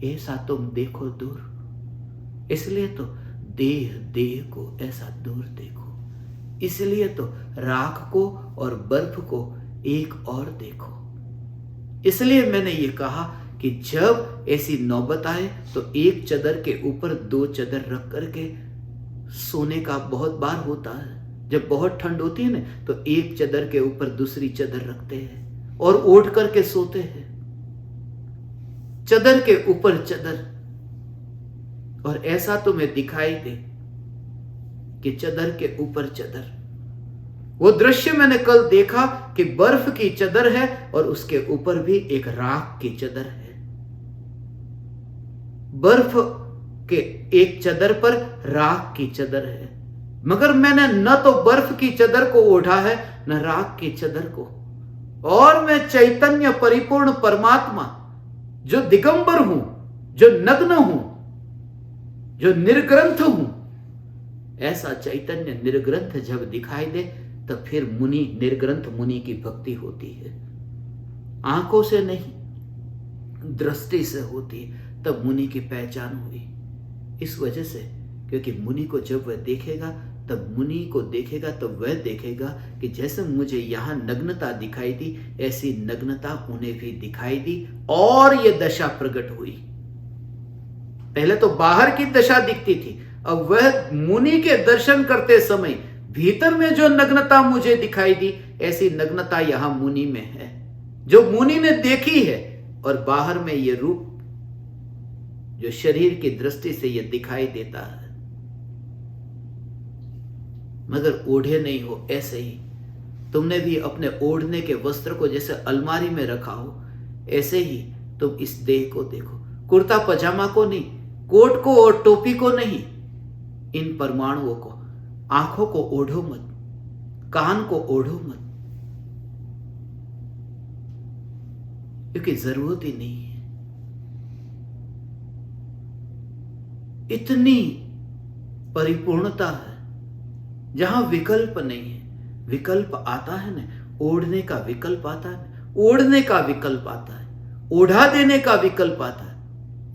ऐसा तुम देखो दूर, इसलिए तो देह को ऐसा दूर देखो, इसलिए तो राख को और बर्फ को एक और देखो। इसलिए मैंने ये कहा कि जब ऐसी नौबत आए तो एक चादर के ऊपर दो चादर रख करके सोने का बहुत बार होता है। जब बहुत ठंड होती है ना तो एक चादर के ऊपर दूसरी चादर रखते हैं और ओढ़ करके सोते हैं, चादर के ऊपर चादर। और ऐसा तुम्हें दिखाई दे कि चादर के ऊपर चादर। वो दृश्य मैंने कल देखा कि बर्फ की चादर है और उसके ऊपर भी एक राख की चादर है। बर्फ के एक चादर पर राख की चादर है, मगर मैंने न तो बर्फ की चादर को ओढ़ा है न राख की चादर को। और मैं चैतन्य परिपूर्ण परमात्मा जो दिगंबर हूं, जो नग्न हूं, जो निर्ग्रंथ हूं, ऐसा चैतन्य निर्ग्रंथ जब दिखाई दे तब फिर मुनि, निर्ग्रंथ मुनि की भक्ति होती है। आंखों से नहीं, दृष्टि से होती है, तब मुनि की पहचान हुई। इस वजह से क्योंकि मुनि को जब वह देखेगा तब मुनि को देखेगा तो वह देखेगा कि जैसे मुझे यहां नग्नता दिखाई दी ऐसी नग्नता उन्हें भी दिखाई दी और यह दशा प्रकट हुई। पहले तो बाहर की दशा दिखती थी, अब वह मुनि के दर्शन करते समय भीतर में जो नग्नता मुझे दिखाई दी ऐसी नग्नता यहां मुनि में है, जो मुनि ने देखी है। और बाहर में यह रूप जो शरीर की दृष्टि से यह दिखाई देता है, मगर ओढ़े नहीं हो। ऐसे ही तुमने भी अपने ओढ़ने के वस्त्र को जैसे अलमारी में रखा हो, ऐसे ही तुम इस देह को देखो, कुर्ता पजामा को नहीं, कोट को और टोपी को नहीं, इन परमाणुओं को। आंखों को ओढ़ो मत, कान को ओढ़ो मत, क्योंकि जरूरत ही नहीं है। इतनी परिपूर्णता है जहां विकल्प नहीं है। विकल्प आता है ना, ओढ़ने का विकल्प आता है, ओढ़ने का विकल्प आता है, ओढ़ा देने का विकल्प आता है,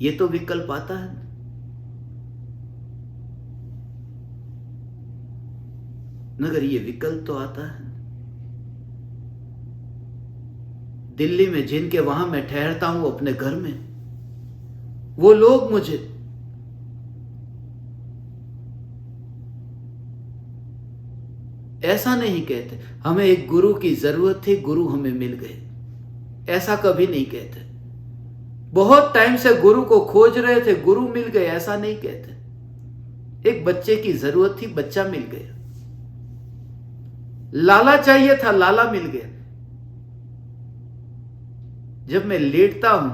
ये तो विकल्प आता है। मगर ये विकल्प तो आता है। दिल्ली में जिनके वहां मैं ठहरता हूं अपने घर में, वो लोग मुझे ऐसा नहीं कहते हमें एक गुरु की जरूरत थी, गुरु हमें मिल गए, ऐसा कभी नहीं कहते। बहुत टाइम से गुरु को खोज रहे थे, गुरु मिल गए, ऐसा नहीं कहते। एक बच्चे की जरूरत थी, बच्चा मिल गया। लाला चाहिए था, लाला मिल गया। जब मैं लेटता हूं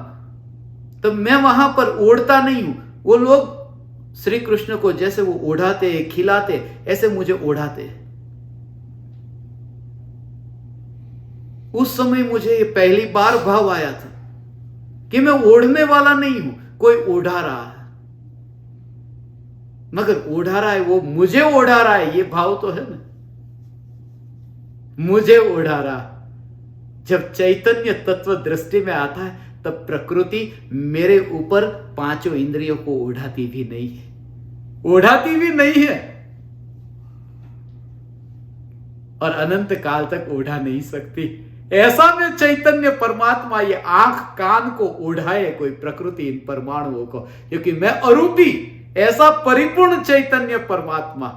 तो मैं वहां पर ओढ़ता नहीं हूं, वो लोग श्री कृष्ण को जैसे वो ओढ़ाते खिलाते ऐसे मुझे ओढ़ाते। उस समय मुझे ये पहली बार भाव आया था कि मैं ओढ़ने वाला नहीं हूं, कोई ओढ़ा रहा है। मगर ओढ़ा रहा है वो मुझे ओढ़ा रहा है, ये भाव तो है ना, मुझे ओढ़ा रहा। जब चैतन्य तत्व दृष्टि में आता है तब प्रकृति मेरे ऊपर पांचों इंद्रियों को ओढ़ाती भी नहीं है, ओढ़ाती भी नहीं है और अनंत काल तक ओढ़ा नहीं सकती। ऐसा में चैतन्य परमात्मा ये आंख कान को ओढ़ाए कोई प्रकृति इन परमाणुओं को, क्योंकि मैं अरूपी ऐसा परिपूर्ण चैतन्य परमात्मा,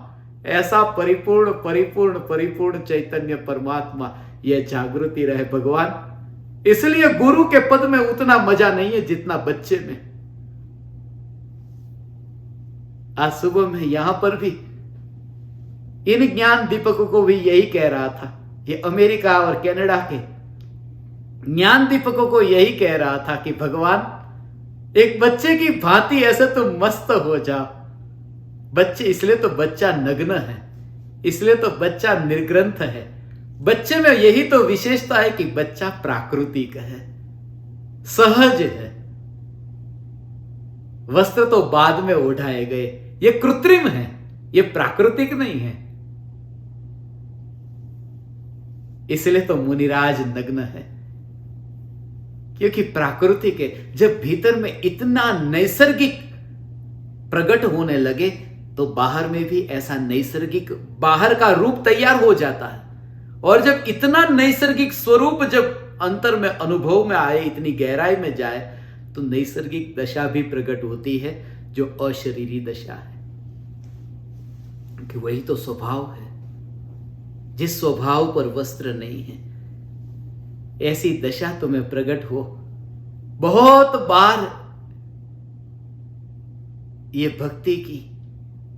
ऐसा परिपूर्ण परिपूर्ण परिपूर्ण चैतन्य परमात्मा, यह जागृति रहे भगवान। इसलिए गुरु के पद में उतना मजा नहीं है जितना बच्चे में। आज सुबह में यहां पर भी इन ज्ञान दीपकों को भी यही कह रहा था, ये अमेरिका और कनाडा के ज्ञान दीपकों को यही कह रहा था कि भगवान एक बच्चे की भांति ऐसे तुम मस्त हो जाओ। बच्चे, इसलिए तो बच्चा नग्न है, इसलिए तो बच्चा निर्ग्रंथ है। बच्चे में यही तो विशेषता है कि बच्चा प्राकृतिक है, सहज है। वस्त्र तो बाद में ओढ़ाए गए, ये कृत्रिम है, ये प्राकृतिक नहीं है। इसलिए तो मुनिराज नग्न है, क्योंकि प्राकृतिक है। जब भीतर में इतना नैसर्गिक प्रकट होने लगे तो बाहर में भी ऐसा नैसर्गिक बाहर का रूप तैयार हो जाता है। और जब इतना नैसर्गिक स्वरूप जब अंतर में अनुभव में आए, इतनी गहराई में जाए, तो नैसर्गिक दशा भी प्रकट होती है जो अशरीरी दशा है। कि वही तो स्वभाव है, जिस स्वभाव पर वस्त्र नहीं है, ऐसी दशा तुम्हें प्रकट हो। बहुत बार ये भक्ति की,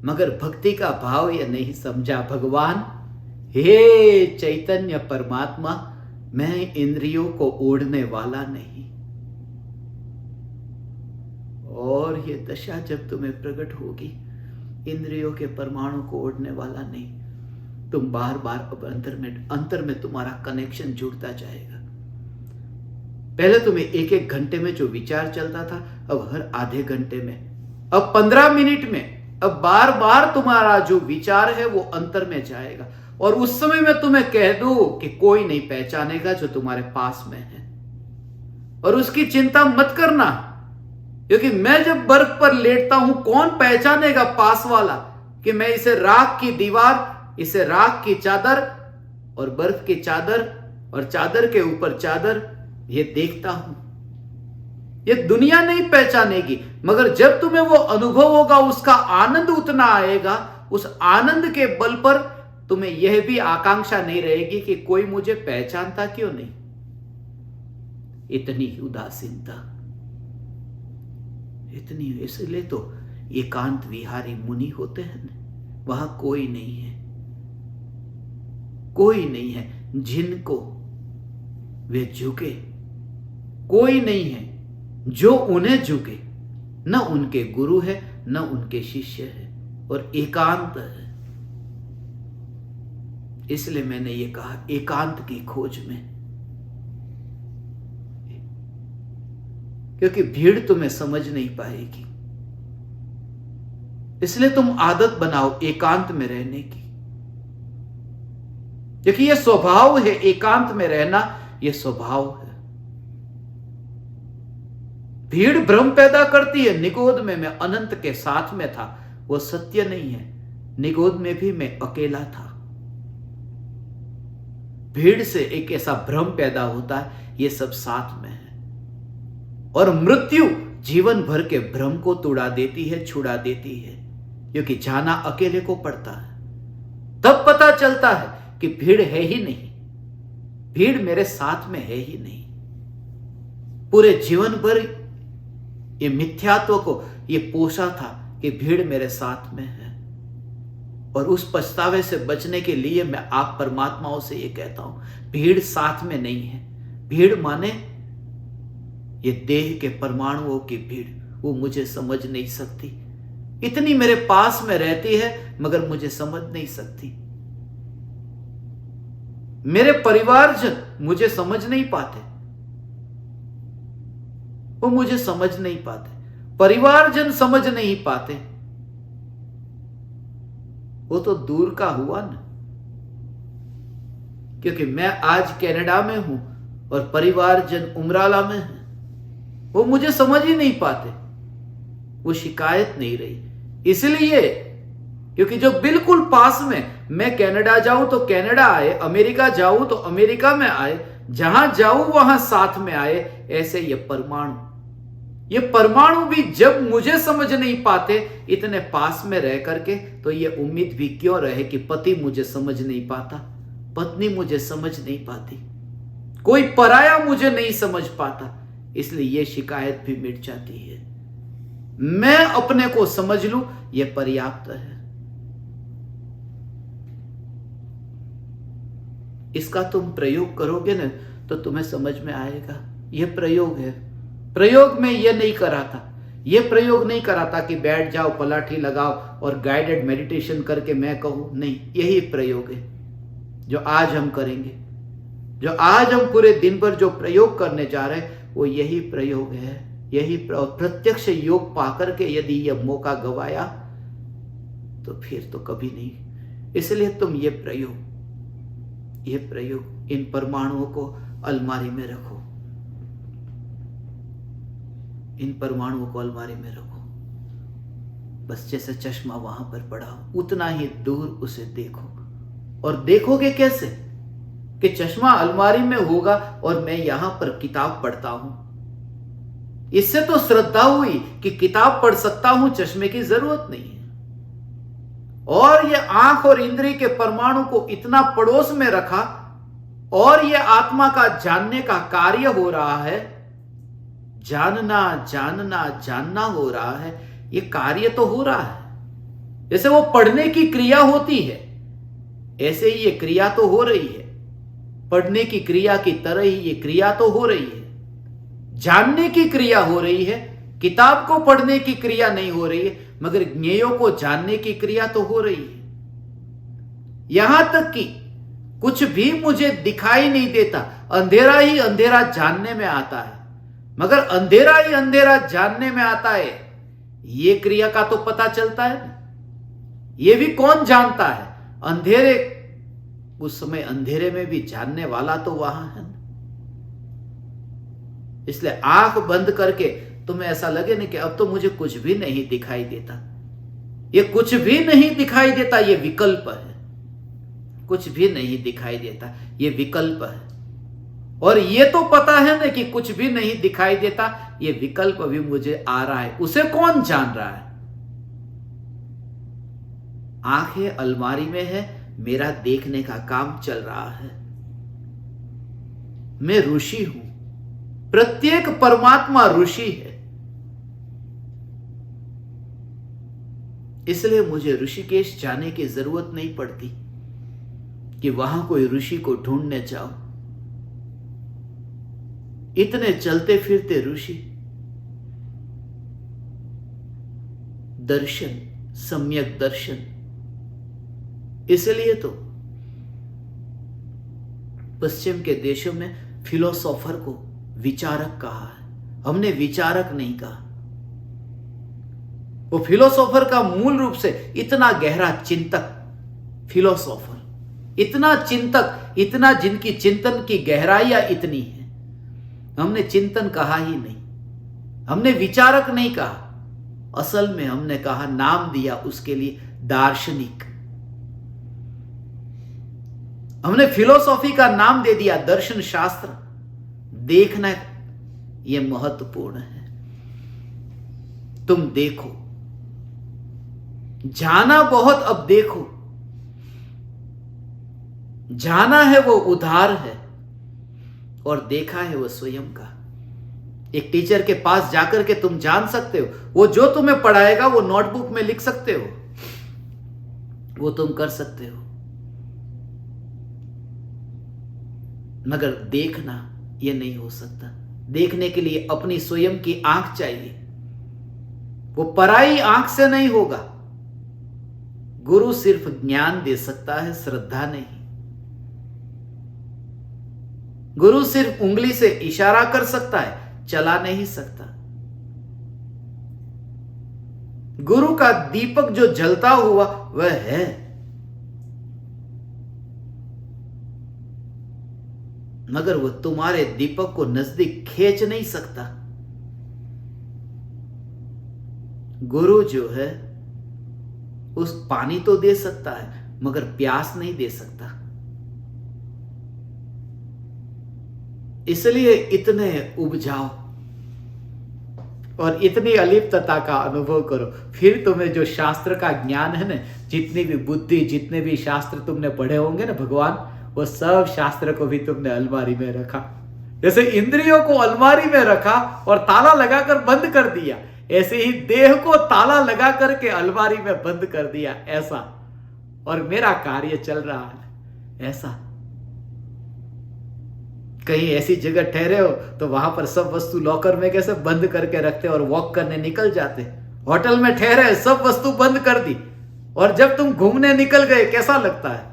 मगर भक्ति का भाव ये नहीं समझा। भगवान हे चैतन्य परमात्मा, मैं इंद्रियों को ओढ़ने वाला नहीं। और ये दशा जब तुम्हें प्रकट होगी, इंद्रियों के परमाणु को ओढ़ने वाला नहीं, तुम बार बार अब अंतर में तुम्हारा कनेक्शन जुड़ता जाएगा। पहले तुम्हें एक एक घंटे में जो विचार चलता था, अब हर आधे घंटे में, अब 15 मिनट में, अब बार बार तुम्हारा जो विचार है वो अंतर में जाएगा। और उस समय मैं तुम्हें कह दूं कि कोई नहीं पहचानेगा जो तुम्हारे पास में है, और उसकी चिंता मत करना, क्योंकि मैं जब बर्फ पर लेटता हूं, कौन पहचानेगा पास वाला कि मैं इसे राख की दीवार, इसे राख की चादर और बर्फ की चादर और चादर के ऊपर चादर ये देखता हूं। ये दुनिया नहीं पहचानेगी, मगर जब तुम्हें वो अनुभव होगा, उसका आनंद उतना आएगा, उस आनंद के बल पर तुम्हें यह भी आकांक्षा नहीं रहेगी कि कोई मुझे पहचानता क्यों नहीं। इतनी उदासीनता, इतनी, इसलिए तो एकांत विहारी मुनि होते हैं, वहां कोई नहीं है, कोई नहीं है जिनको वे झुके, कोई नहीं है जो उन्हें झुके, न उनके गुरु है न उनके शिष्य है, और एकांत है। इसलिए मैंने ये कहा, एकांत की खोज में, क्योंकि भीड़ तुम्हें समझ नहीं पाएगी। इसलिए तुम आदत बनाओ एकांत में रहने की, क्योंकि यह स्वभाव है, एकांत में रहना यह स्वभाव है। भीड़ भ्रम पैदा करती है। निगोद में मैं अनंत के साथ में था, वो सत्य नहीं है। निगोद में भी मैं अकेला था। भीड़ से एक ऐसा भ्रम पैदा होता है, ये सब साथ में है। और मृत्यु जीवन भर के भ्रम को तोड़ा देती है, छुड़ा देती है, क्योंकि जाना अकेले को पड़ता है। तब पता चलता है कि भीड़ है ही नहीं, भीड़ मेरे साथ में है ही नहीं। पूरे जीवन भर ये मिथ्यात्व को ये पोषा था कि भीड़ मेरे साथ में है। और उस पछतावे से बचने के लिए मैं आप परमात्माओं से ये कहता हूं, भीड़ साथ में नहीं है। भीड़ माने ये देह के परमाणुओं की भीड़, वो मुझे समझ नहीं सकती। इतनी मेरे पास में रहती है मगर मुझे समझ नहीं सकती। मेरे परिवारजन मुझे समझ नहीं पाते, वो मुझे समझ नहीं पाते, परिवारजन समझ नहीं पाते। वो तो दूर का हुआ ना, क्योंकि मैं आज कनाडा में हूं और परिवारजन उमराला में है। वो मुझे समझ ही नहीं पाते, वो शिकायत नहीं रही। इसलिए क्योंकि जो बिल्कुल पास में, मैं कनाडा जाऊं तो कनाडा आए, अमेरिका जाऊं तो अमेरिका में आए, जहां जाऊं वहां साथ में आए। ऐसे ये परमाणु भी जब मुझे समझ नहीं पाते इतने पास में रह करके, तो ये उम्मीद भी क्यों रहे कि पति मुझे समझ नहीं पाता, पत्नी मुझे समझ नहीं पाती, कोई पराया मुझे नहीं समझ पाता। इसलिए ये शिकायत भी मिट जाती है। मैं अपने को समझ लूं, यह पर्याप्त है। इसका तुम प्रयोग करोगे ना तो तुम्हें समझ में आएगा। यह प्रयोग है। प्रयोग में यह नहीं करा था, यह प्रयोग नहीं करा था कि बैठ जाओ, पलाठी लगाओ और गाइडेड मेडिटेशन करके मैं कहूं, नहीं। यही प्रयोग है जो आज हम करेंगे, जो आज हम पूरे दिन भर जो प्रयोग करने जा रहे हैं, वो यही प्रयोग है। यही प्रत्यक्ष योग पाकर के यदि यह मौका गवाया तो फिर तो कभी नहीं। इसलिए तुम ये प्रयोग इन परमाणुओं को अलमारी में रखो। इन परमाणुओं को अलमारी में रखो, बस जैसे चश्मा वहां पर पड़ा हो उतना ही दूर उसे देखो। और देखोगे कैसे कि चश्मा अलमारी में होगा और मैं यहां पर किताब पढ़ता हूं। इससे तो श्रद्धा हुई कि किताब पढ़ सकता हूं, चश्मे की जरूरत नहीं है। और ये आंख और इंद्रिय के परमाणु को इतना पड़ोस में रखा और ये आत्मा का जानने का कार्य हो रहा है, जानना जानना जानना हो रहा है, ये कार्य तो हो रहा है। जैसे वो पढ़ने की क्रिया होती है ऐसे ही ये क्रिया तो हो रही है, पढ़ने की क्रिया की तरह ही ये क्रिया तो हो रही है, जानने की क्रिया हो रही है। किताब को पढ़ने की क्रिया नहीं हो रही है, मगर ज्ञेयों को जानने की क्रिया तो हो रही है। यहां तक कि कुछ भी मुझे दिखाई नहीं देता, अंधेरा ही अंधेरा जानने में आता है, मगर अंधेरा ही अंधेरा जानने में आता है, ये क्रिया का तो पता चलता है ना। ये भी कौन जानता है? अंधेरे, उस समय अंधेरे में भी जानने वाला तो वहां है ना। इसलिए आंख बंद करके तुम्हें ऐसा लगे ना कि अब तो मुझे कुछ भी नहीं दिखाई देता। ये कुछ भी नहीं दिखाई देता, ये विकल्प है। कुछ भी नहीं दिखाई देता, ये विकल्प है। और ये तो पता है ना कि कुछ भी नहीं दिखाई देता, ये विकल्प भी मुझे आ रहा है, उसे कौन जान रहा है? आंखें अलमारी में है, मेरा देखने का काम चल रहा है। मैं ऋषि हूं, प्रत्येक परमात्मा ऋषि है। इसलिए मुझे ऋषिकेश जाने की जरूरत नहीं पड़ती कि वहां कोई ऋषि को ढूंढने जाओ। इतने चलते फिरते ऋषि, दर्शन, सम्यक दर्शन। इसलिए तो पश्चिम के देशों में फिलोसोफर को विचारक कहा है, हमने विचारक नहीं कहा। वो फिलोसोफर का मूल रूप से इतना गहरा चिंतक, फिलोसोफर इतना चिंतक, इतना जिनकी चिंतन की गहराइयां इतनी है। हमने चिंतन कहा ही नहीं, हमने विचारक नहीं कहा। असल में हमने कहा, नाम दिया उसके लिए दार्शनिक। हमने फिलोसॉफी का नाम दे दिया दर्शन शास्त्र। देखना यह महत्वपूर्ण है। तुम देखो, जाना बहुत, अब देखो। जाना है वो उधार है और देखा है वो स्वयं का। एक टीचर के पास जाकर के तुम जान सकते हो, वो जो तुम्हें पढ़ाएगा वो नोटबुक में लिख सकते हो, वो तुम कर सकते हो, मगर देखना ये नहीं हो सकता। देखने के लिए अपनी स्वयं की आंख चाहिए, वो पराई आंख से नहीं होगा। गुरु सिर्फ ज्ञान दे सकता है, श्रद्धा नहीं। गुरु सिर्फ उंगली से इशारा कर सकता है, चला नहीं सकता। गुरु का दीपक जो जलता हुआ वह है, मगर वह तुम्हारे दीपक को नजदीक खींच नहीं सकता। गुरु जो है उस पानी तो दे सकता है, मगर प्यास नहीं दे सकता। इसलिए इतने उपजाओ और इतनी अलिप्तता का अनुभव करो, फिर तुम्हें जो शास्त्र का ज्ञान है ना, जितनी भी बुद्धि, जितने भी शास्त्र तुमने पढ़े होंगे ना भगवान, वो सब शास्त्र को भी तुमने अलमारी में रखा। जैसे इंद्रियों को अलमारी में रखा और ताला लगाकर बंद कर दिया, ऐसे ही देह को ताला लगा करके अलमारी में बंद कर दिया, ऐसा। और मेरा कार्य चल रहा है ऐसा। कहीं ऐसी जगह ठहरे हो तो वहां पर सब वस्तु लॉकर में कैसे बंद करके रखते और वॉक करने निकल जाते। होटल में ठहरे, सब वस्तु बंद कर दी, और जब तुम घूमने निकल गए कैसा लगता है?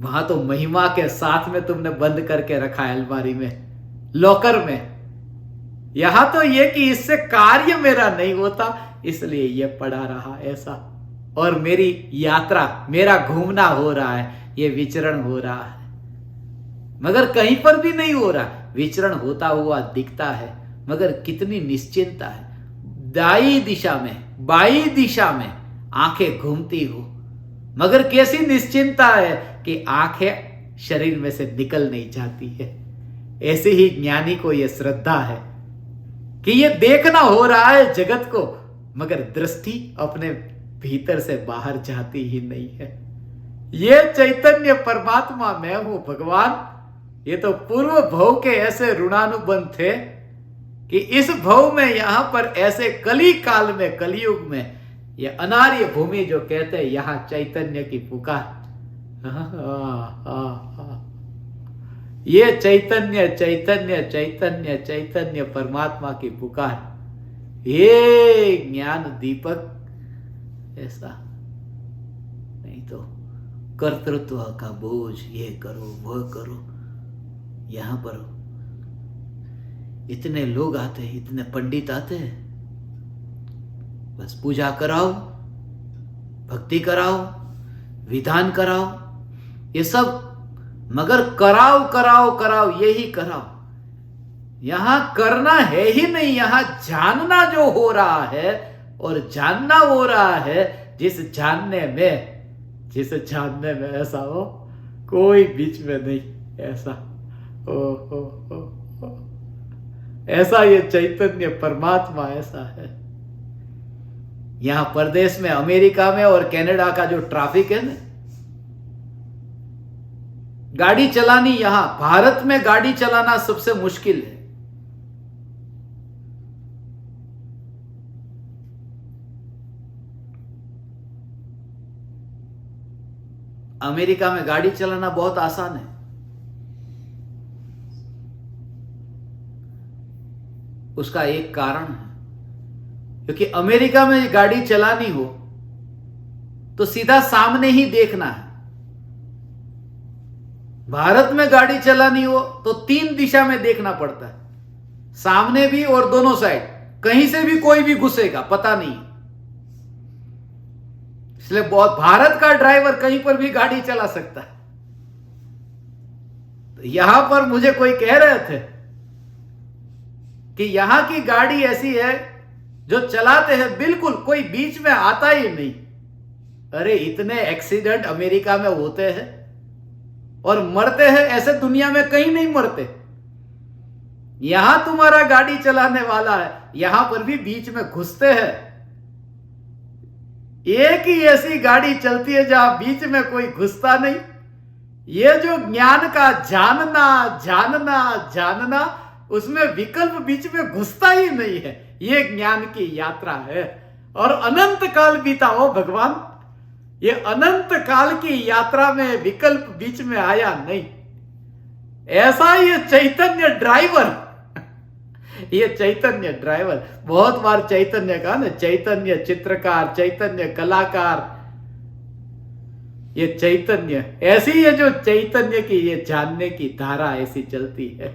वहां तो महिमा के साथ में तुमने बंद करके रखा है अलमारी में, लॉकर में। यहां तो यह कि इससे कार्य मेरा नहीं होता, इसलिए यह पड़ा रहा ऐसा। और मेरी यात्रा, मेरा घूमना हो रहा है, यह विचरण हो रहा है, मगर कहीं पर भी नहीं हो रहा। विचरण होता हुआ दिखता है, मगर कितनी निश्चिंतता है। दाई दिशा में, बाई दिशा में आंखें घूमती हो, मगर कैसी निश्चिंतता है कि आंखें शरीर में से निकल नहीं जाती है। ऐसे ही ज्ञानी को यह श्रद्धा है कि ये देखना हो रहा है जगत को, मगर दृष्टि अपने भीतर से बाहर जाती ही नहीं है। ये चैतन्य परमात्मा मैं हूं भगवान, ये तो पूर्व भव के ऐसे ऋणानुबंध थे कि इस भव में यहां पर ऐसे कली काल में, कलयुग में, ये अनार्य भूमि जो कहते हैं, यहां चैतन्य की पुकार। ये चैतन्य चैतन्य चैतन्य चैतन्य परमात्मा की पुकार। ये ज्ञान दीपक ऐसा नहीं तो कर्तृत्व का बोझ, ये करो वह करो। यहां पर इतने लोग आते हैं, इतने पंडित आते हैं, बस पूजा कराओ, भक्ति कराओ, विधान कराओ, ये सब, मगर कराओ कराओ कराओ, यही कराओ। यहां करना है ही नहीं, यहां जानना जो हो रहा है, और जानना हो रहा है जिस जानने में ऐसा हो कोई बीच में नहीं, ऐसा ओ। ऐसा ये चैतन्य परमात्मा ऐसा है। यहां परदेश में, अमेरिका में और कनाडा का जो ट्रैफिक है ना, गाड़ी चलानी, यहां भारत में गाड़ी चलाना सबसे मुश्किल है। अमेरिका में गाड़ी चलाना बहुत आसान है। उसका एक कारण है, क्योंकि अमेरिका में गाड़ी चलानी हो तो सीधा सामने ही देखना है। भारत में गाड़ी चलानी हो तो 3 दिशा में देखना पड़ता है, सामने भी और दोनों साइड, कहीं से भी कोई भी घुसेगा पता नहीं। इसलिए बहुत, भारत का ड्राइवर कहीं पर भी गाड़ी चला सकता है। तो यहां पर मुझे कोई कह रहे थे कि यहां की गाड़ी ऐसी है, जो चलाते हैं बिल्कुल कोई बीच में आता ही नहीं। अरे इतने एक्सीडेंट अमेरिका में होते हैं और मरते हैं, ऐसे दुनिया में कहीं नहीं मरते। यहां तुम्हारा गाड़ी चलाने वाला है, यहां पर भी बीच में घुसते हैं। एक ही ऐसी गाड़ी चलती है जहां बीच में कोई घुसता नहीं। ये जो ज्ञान का जानना जानना जानना, उसमें विकल्प बीच में घुसता ही नहीं है। ये ज्ञान की यात्रा है, और अनंत काल बीता हो भगवान, ये अनंत काल की यात्रा में विकल्प बीच में आया नहीं। ऐसा ये चैतन्य ड्राइवर, ये चैतन्य ड्राइवर, बहुत बार चैतन्य का ना, चैतन्य चित्रकार, चैतन्य कलाकार, ये चैतन्य ऐसी है जो चैतन्य की ये जानने की धारा ऐसी चलती है।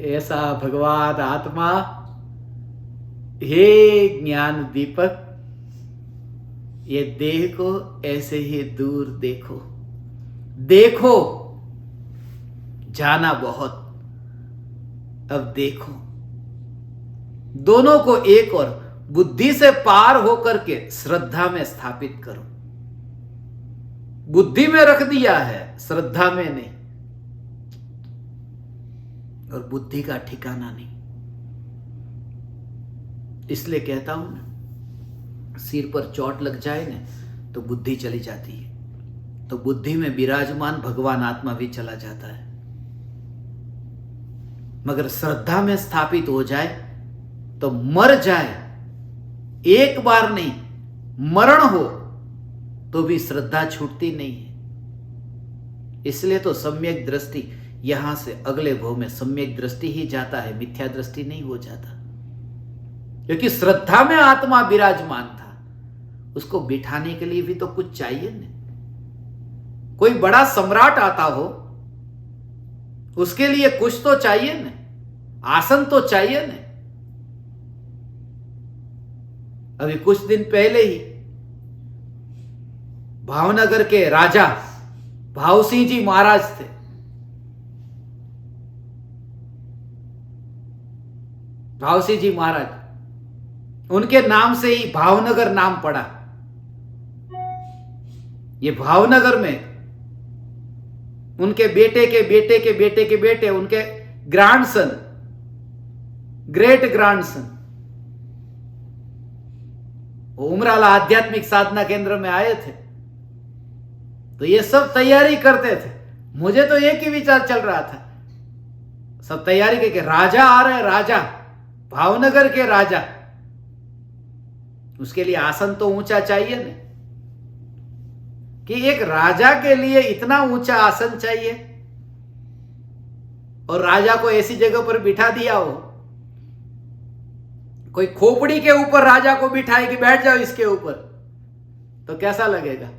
ऐसा भगवान आत्मा, हे ज्ञान दीपक, ये देह को ऐसे ही दूर देखो, देखो, जाना बहुत, अब देखो। दोनों को एक और बुद्धि से पार होकर के श्रद्धा में स्थापित करो। बुद्धि में रख दिया है, श्रद्धा में नहीं, और बुद्धि का ठिकाना नहीं। इसलिए कहता हूं ना, सिर पर चोट लग जाए ना तो बुद्धि चली जाती है, तो बुद्धि में विराजमान भगवान आत्मा भी चला जाता है। मगर श्रद्धा में स्थापित हो जाए तो मर जाए, एक बार नहीं, मरण हो तो भी श्रद्धा छूटती नहीं है। इसलिए तो सम्यक दृष्टि, यहां से अगले भव में सम्यक दृष्टि ही जाता है, मिथ्या दृष्टि नहीं हो जाता। क्योंकि श्रद्धा में आत्मा विराजमान था, उसको बिठाने के लिए भी तो कुछ चाहिए ना। कोई बड़ा सम्राट आता हो, उसके लिए कुछ तो चाहिए ना, आसन तो चाहिए ना। अभी कुछ दिन पहले ही भावनगर के राजा भावसिंह जी महाराज थे। भावसिंह जी महाराज, उनके नाम से ही भावनगर नाम पड़ा। ये भावनगर में उनके बेटे के बेटे के बेटे के बेटे, उनके ग्रैंडसन, ग्रेट ग्रैंडसन, वो उमराला आध्यात्मिक साधना केंद्र में आए थे। तो ये सब तैयारी करते थे। मुझे तो एक ही विचार चल रहा था, सब तैयारी करके राजा आ रहे, राजा भावनगर के राजा, उसके लिए आसन तो ऊंचा चाहिए ना, कि एक राजा के लिए इतना ऊंचा आसन चाहिए, और राजा को ऐसी जगह पर बिठा दिया हो, कोई खोपड़ी के ऊपर राजा को बिठाए कि बैठ जाओ इसके ऊपर, तो कैसा लगेगा?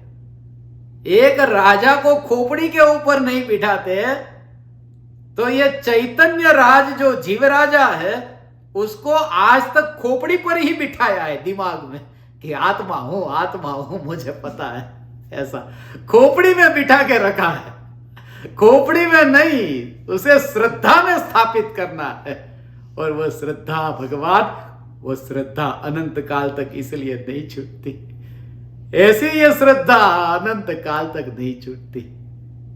एक राजा को खोपड़ी के ऊपर नहीं बिठाते, तो ये चैतन्य राज जो जीव राजा है, उसको आज तक खोपड़ी पर ही बिठाया है दिमाग में कि आत्मा हूं, मुझे पता है। ऐसा खोपड़ी में बिठा के रखा है, खोपड़ी में नहीं, उसे श्रद्धा में स्थापित करना है। और वो श्रद्धा भगवान, वो श्रद्धा अनंत काल तक इसलिए नहीं छूटती। ऐसी ये श्रद्धा अनंत काल तक नहीं छूटती।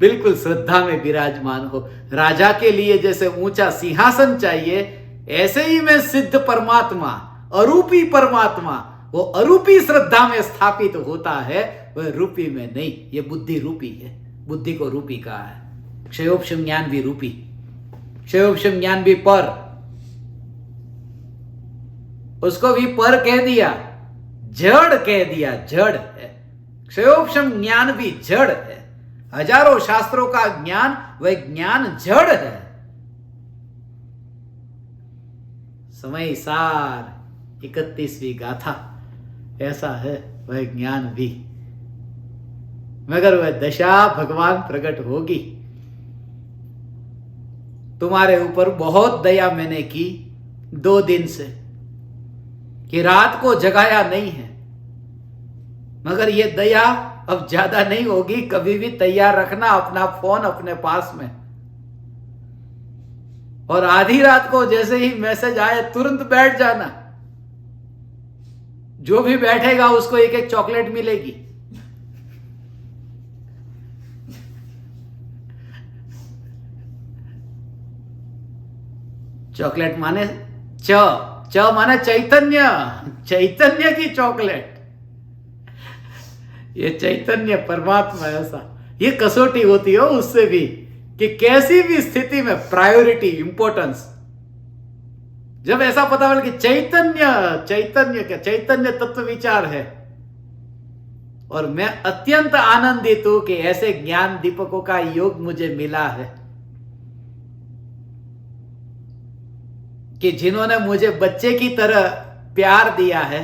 बिल्कुल श्रद्धा में विराजमान हो। राजा के लिए जैसे ऊंचा सिंहासन चाहिए, ऐसे ही में सिद्ध परमात्मा, अरूपी परमात्मा, वो अरूपी श्रद्धा में स्थापित होता है, वह रूपी में नहीं। ये बुद्धि रूपी है, बुद्धि को रूपी कहा है। क्षयोपशम ज्ञान भी रूपी, क्षयोपशम ज्ञान भी पर, उसको भी पर कह दिया, जड़ कह दिया, जड़ है। क्षयोपशम ज्ञान भी जड़ है। हजारों शास्त्रों का ज्ञान, वह ज्ञान जड़ है। समय सार 31वीं गाथा, ऐसा है वह ज्ञान भी, मगर वह दशा भगवान प्रकट होगी। तुम्हारे ऊपर बहुत दया मैंने की 2 दिन से, कि रात को जगाया नहीं है, मगर यह दया अब ज्यादा नहीं होगी। कभी भी तैयार रखना अपना फोन अपने पास में, और आधी रात को जैसे ही मैसेज आए तुरंत बैठ जाना। जो भी बैठेगा उसको एक एक चॉकलेट मिलेगी। चॉकलेट माने च माने चैतन्य, चैतन्य की चॉकलेट। ये चैतन्य परमात्मा ऐसा, ये कसौटी होती हो उससे भी, कि कैसी भी स्थिति में प्रायोरिटी, इंपॉर्टेंस। जब ऐसा पता चला कि चैतन्य, चैतन्य क्या, चैतन्य तत्व विचार है। और मैं अत्यंत आनंदित हूं कि ऐसे ज्ञान दीपकों का योग मुझे मिला है, कि जिन्होंने मुझे बच्चे की तरह प्यार दिया है।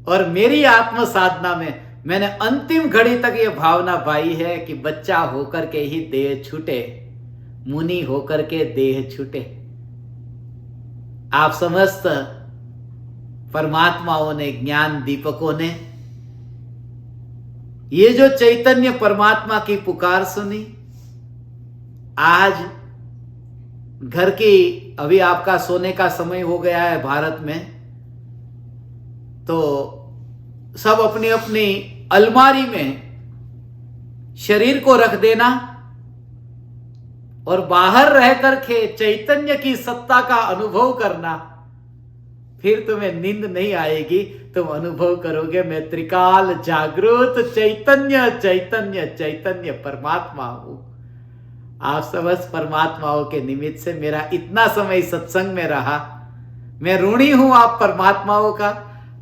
और मेरी आत्म साधना में मैंने अंतिम घड़ी तक यह भावना पाई है कि बच्चा होकर के ही देह छूटे, मुनि होकर के देह छूटे। आप समस्त परमात्माओं ने, ज्ञान दीपकों ने ये जो चैतन्य परमात्मा की पुकार सुनी, आज घर की, अभी आपका सोने का समय हो गया है भारत में, तो सब अपनी अपनी अलमारी में शरीर को रख देना, और बाहर रह करके चैतन्य की सत्ता का अनुभव करना। फिर तुम्हें नींद नहीं आएगी, तुम अनुभव करोगे मैं त्रिकाल जागृत चैतन्य, चैतन्य, चैतन्य परमात्मा हूं। आप समस्त परमात्माओं के निमित्त से मेरा इतना समय सत्संग में रहा। मैं ऋणी हूं आप परमात्माओं का,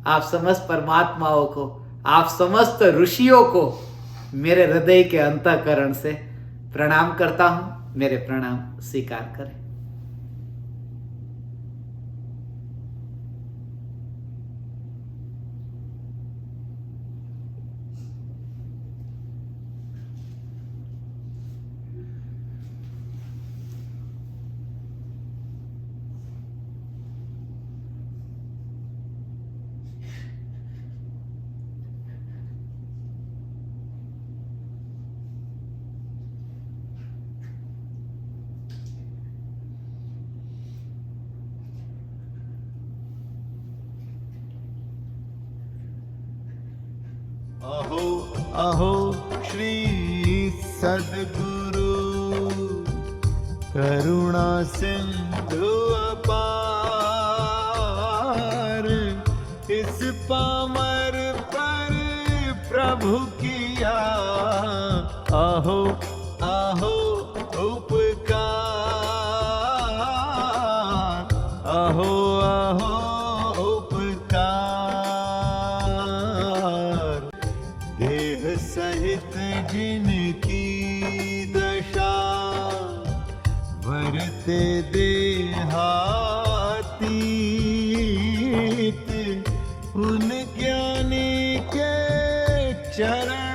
आप समस्त परमात्माओं को, आप समस्त ऋषियों को मेरे हृदय के अंतःकरण से प्रणाम करता हूं। मेरे प्रणाम स्वीकार करें। अहो अहो श्री सद्गुरु करुणा सिंधु अपार, इस पामर पर प्रभु किया अहो अहो उपकार, अहो अहो उपकार। देह सहित जिनकी दशा वरते देहातीत, उन ज्ञानी के चरण